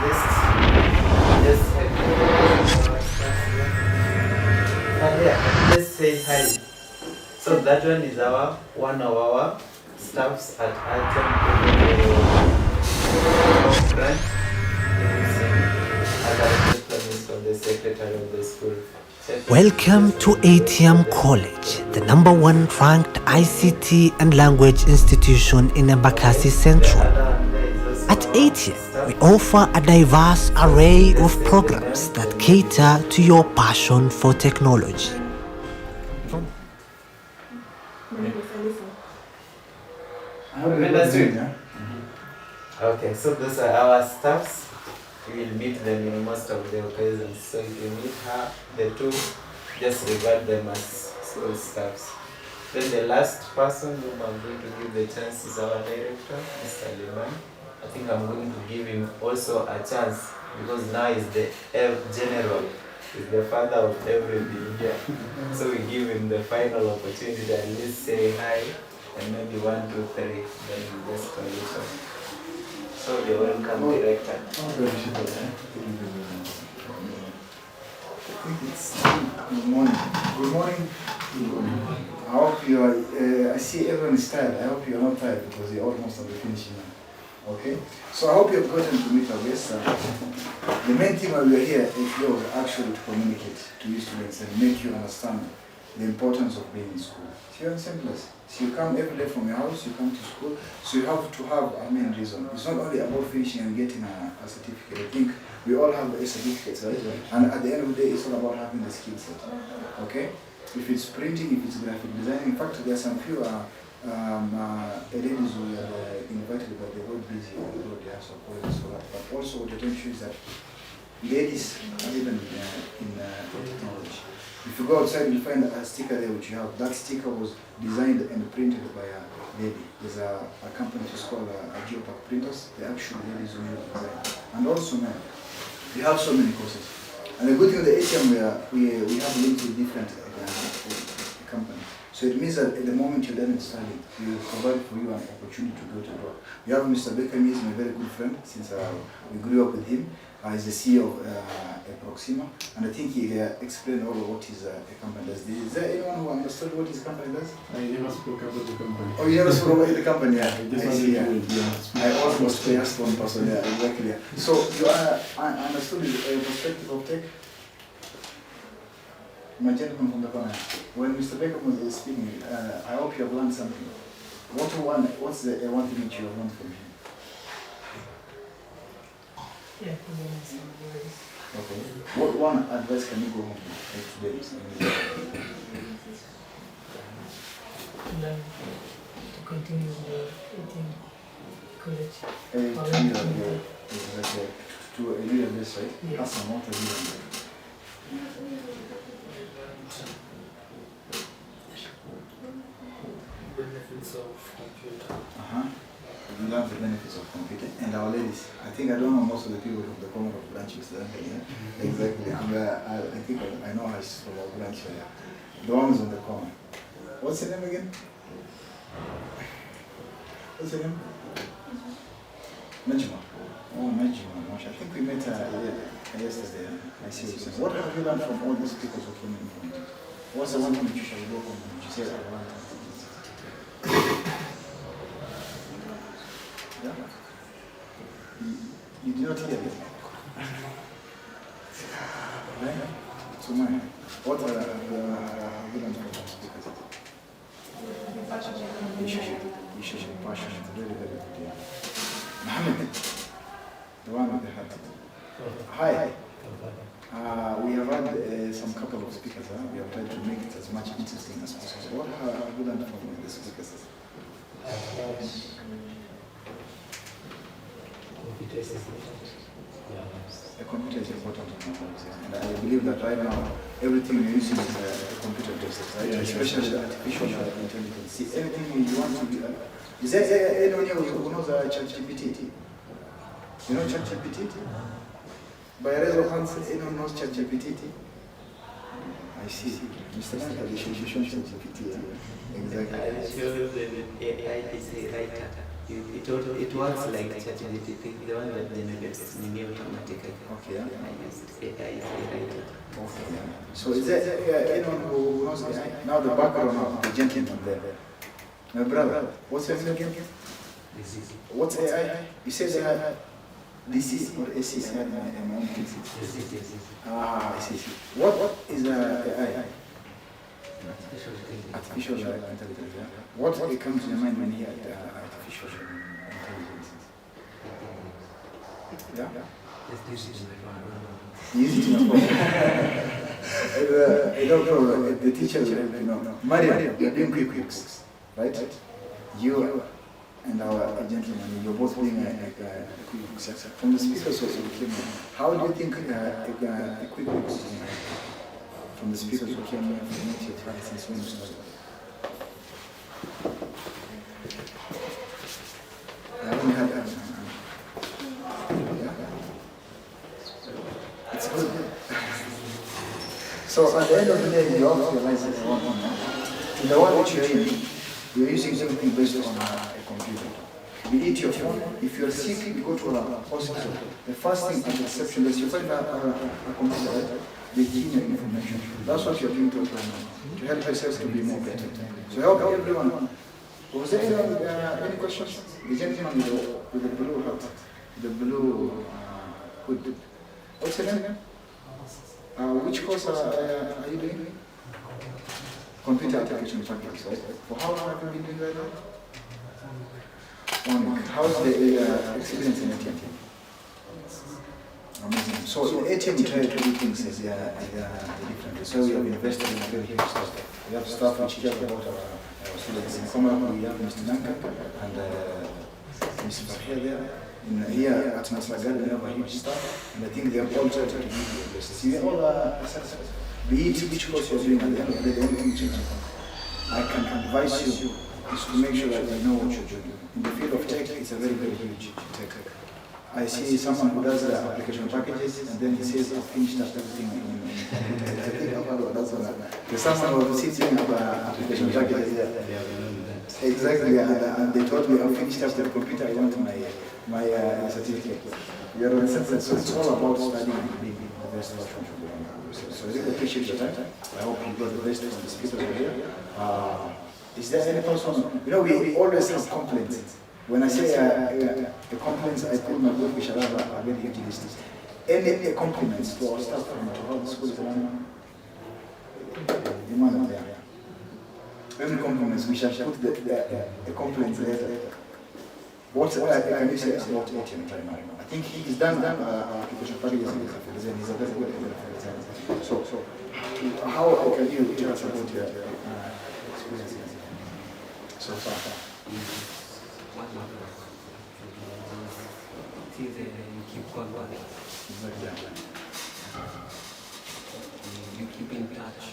let's say hi. So that one is one of our staffs at ATIAM branch. From the secretary of the school. Welcome to ATIAM College, the #1 ranked ICT and language institution in Embakasi Central. At ATIAM, we offer a diverse array of programs that cater to your passion for technology. Okay, so those are our staffs. You will meet them in most of their occasions. So if you meet her, the two, just regard them as school staffs. Then the last person whom I'm going to give the chance is our director, Mr. Liman. I think I'm going to give him also a chance because now he's the general, he's the father of everything here. So we give him the final opportunity to at least say hi and maybe 1, 2, 3, then we just call it off. So you're welcome, director. Good morning. Good morning. I hope you are, I see everyone is tired. I hope you are not tired because you're almost at the finishing line. Okay? So I hope you have gotten to meet our guests. The main thing why we are here was actually to communicate to you students and make you understand the importance of being in school. It's very simple. So you come every day from your house, you come to school, so you have to have a main reason. It's not only about finishing and getting a certificate. I think we all have a certificate, right? And at the end of the day, it's all about having the skill set. Okay? If it's printing, if it's graphic design. In fact, there are some few ladies who are invited, but they were busy on the road. They have apologies for that. But also, what I can show is that ladies are even in technology. If you go outside, you'll find a sticker there which you have. That sticker was designed and printed by a lady. There's a company which is called Geopack Printers. The actual ladies who use design. And also, man, we have so many courses. And the good thing with the ATIAM, we have links with different companies. So it means that at the moment you're done studying, we will provide for you an opportunity to go to abroad. We have Mr. Baker, he's my very good friend since we grew up with him. He's the CEO of Proxima, and I think he explained all of what his company does. Is there anyone who understood what his company does? I never spoke about the company. Oh, you never spoke about the company, yeah. I almost asked one person, yeah, exactly. Yeah. So you understood the perspective of tech? My gentleman from the corner. When Mr. Baker was speaking, I hope you have learned something. What's the one thing that you have learned from him? Yeah, okay. What one advice can you go home with today? Learn to continue the ATIAM college. To a leader this, right? Yes. That's not a leader. Benefits of computer. We learn the benefits of computer. And our ladies, I think I don't know most of the people from the corner of branch, Mr. Yeah? Exactly. I think I know her from our branch. Yeah. The one is on the corner. What's her name again? What's her name? Najma. Oh, Najma. I think we met her yesterday. I see what you're saying. What have you learned from all these speakers who came in from you? What's the one thing that you shall go from which you said I learned? Yeah? You did not hear it? Right? So, man, what are the learned from those speakers? You should be passionate. Very, very good. Yeah. Mohammed, the one with the hat. Hi. We have had some couple of speakers. We have tried to make it as much interesting as possible. What have you learned from the speakers? Computer is important. The computer is important. And I believe that right now, everything we're using is computer based, right? Yeah, especially the artificial intelligence. See, anything you want to be. Is there anyone here who knows ChatGPT? You know ChatGPT? By a raise of hands, anyone knows ChatGPT? I I see. Mr. Lanka, the solution should GPT. Exactly. I showed the AI essay writer. It works like ChatGPT, the one that generates many automatically. Okay. I used AI essay writer. Okay. So is that anyone who knows AI? Now the background of the gentleman there. My brother, what's your name again? What's AI? You said AI. Disease or ACC? Ah, I see. What is AI? Artificial intelligence. What comes to your mind when you hear artificial intelligence? Yeah? Use it in I don't know, the teacher will help you know. Mariam, you're doing quick books, right? You and our gentleman, you're both doing a quick books. From the speakers also came in. How do you think a quick books is doing? From the speakers who came in from nature trials and so on. I only had it's good. So at the end of the day, you also realize that in the world which you're in, you're using something based on a computer. You eat your phone. If you're sick, you go to a hospital. The first thing at reception is you find a computer. They give you information. That's what you're doing to now, to help yourself to be more better. So help everyone. Was there any questions? The gentleman with the blue hat, the blue hood. What's your name? Which course are you doing? Computer application practice, right? For how long have you been doing that now? 1 week. How's the experience in ATIAM? Amazing. So in ATIAM we try to do things different. So we have invested in a very huge stuff. We have staff which care about our students. In Commonwealth we have Mr. Nanka and Mr. Farhia there. Here at Nasragar we have a huge staff, and I think they have all tried to give you the best. See all assessments. Be it which course you're doing, at the end of the day, the only thing I can advise you is to make sure that you know what you're doing. In the field of tech, it's a very, very huge tech. I see someone who does the application packages and then he says, I've finished everything. There's someone who sits doing application packages. Exactly, and they told me I've finished after the computer, I want my certificate. We are on sentence, so it's all about studying and being the best version. So I really appreciate your time. I hope you got the best from the speakers over here. Is there any person, we always have complaints. When I say the compliments, I put my book, which I have a very huge list. Any compliments to our staff and to how the school is running? Any compliments, we shall put the compliments there. What can you say about ATIAM right now? I think he's done application packages and he's a very good experience. So how can you tell us about your experience so far? You keep on working. Exactly. You keep in touch.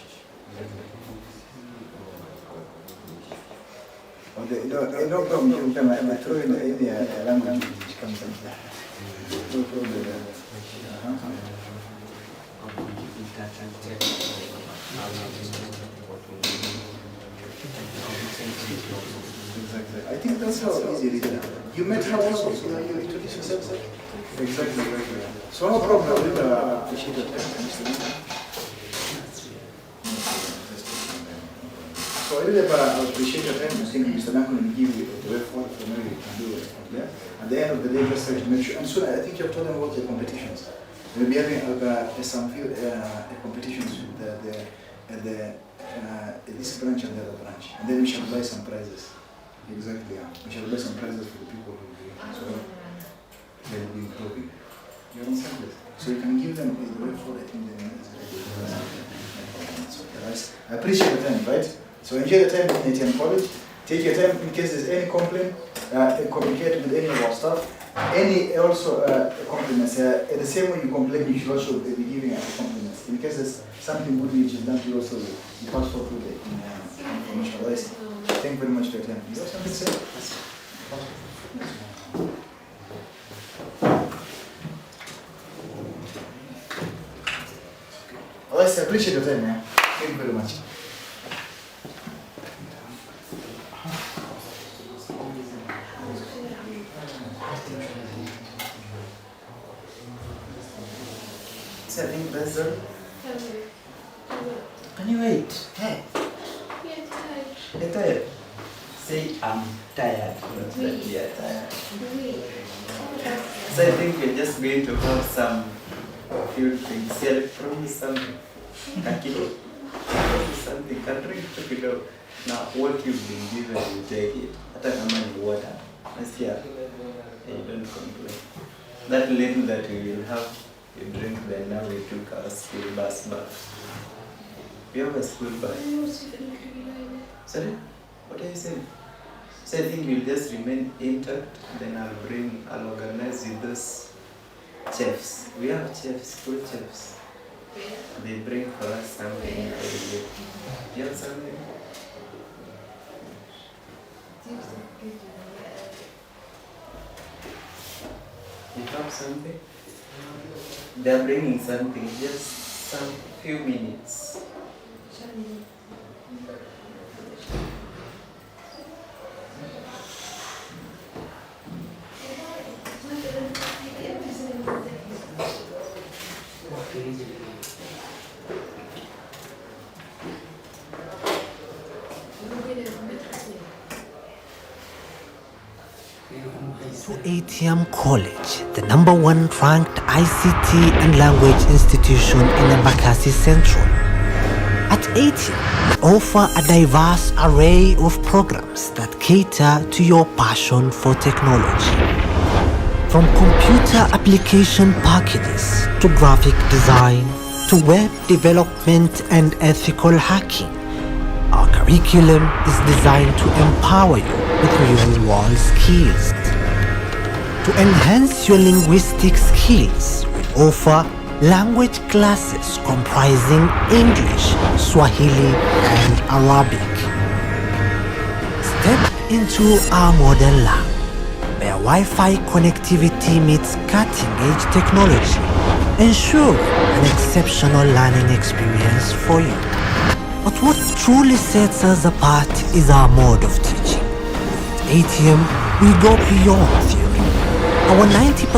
No problem, you can throw in any language which comes in. No problem. Exactly. I think that's how easy it is. You met her also, you introduced yourself. Exactly. So no problem with appreciate your time. So I really appreciate your time. I think Mr. Duncan will give you the way forward for maybe you can do it. Yeah? At the end of the day, just try to make sure. And soon, I think you've told them about the competitions. We'll be having some few competitions with this branch and the other branch. And then we shall buy some prizes. Exactly, yeah. We shall buy some prizes for the people who will be. So they will be improving. You understand this? So you can give them the way forward. I think I appreciate the time, right? So enjoy the time in ATIAM College. Take your time in case there's any complaint. Communicate with any of our staff. Any also compliments. The same way you complain, you should also be giving compliments. In case there's something good which is done to you, also you pass forward the information. Otherwise, thank you very much for your time. You have something to say? Otherwise, I appreciate your time, man. Thank you very much. So I think that's all. Can you wait? Hey. You're tired. Say I'm tired. Not that you're tired. So I think we're just going to have some few things. Yeah, promise something. Kakilo. Promise something. Can drink to now what you've been given, you take it. Hata kama ni water. Nasikia. You don't complain. That little that we will have, you drink, then now we took our school bus back. We have a school bus. Sorry? What are you saying? So I think we'll just remain intact, then I'll organize with those chefs. We have chefs, school chefs. They bring for us something every day. You have something? You have something? They're bringing something, just some few minutes. To ATIAM College, the #1 ranked ICT and language institution in Embakasi Central. At ATIAM, we offer a diverse array of programs that cater to your passion for technology. From computer application packages to graphic design to web development and ethical hacking, our curriculum is designed to empower you with real-world skills. To enhance your linguistic skills, we offer language classes comprising English, Swahili, and Arabic. Step into our modern lab, where Wi-Fi connectivity meets cutting-edge technology, ensuring an exceptional learning experience for you. But what truly sets us apart is our mode of teaching. At ATIAM, we go beyond theory. Our 90%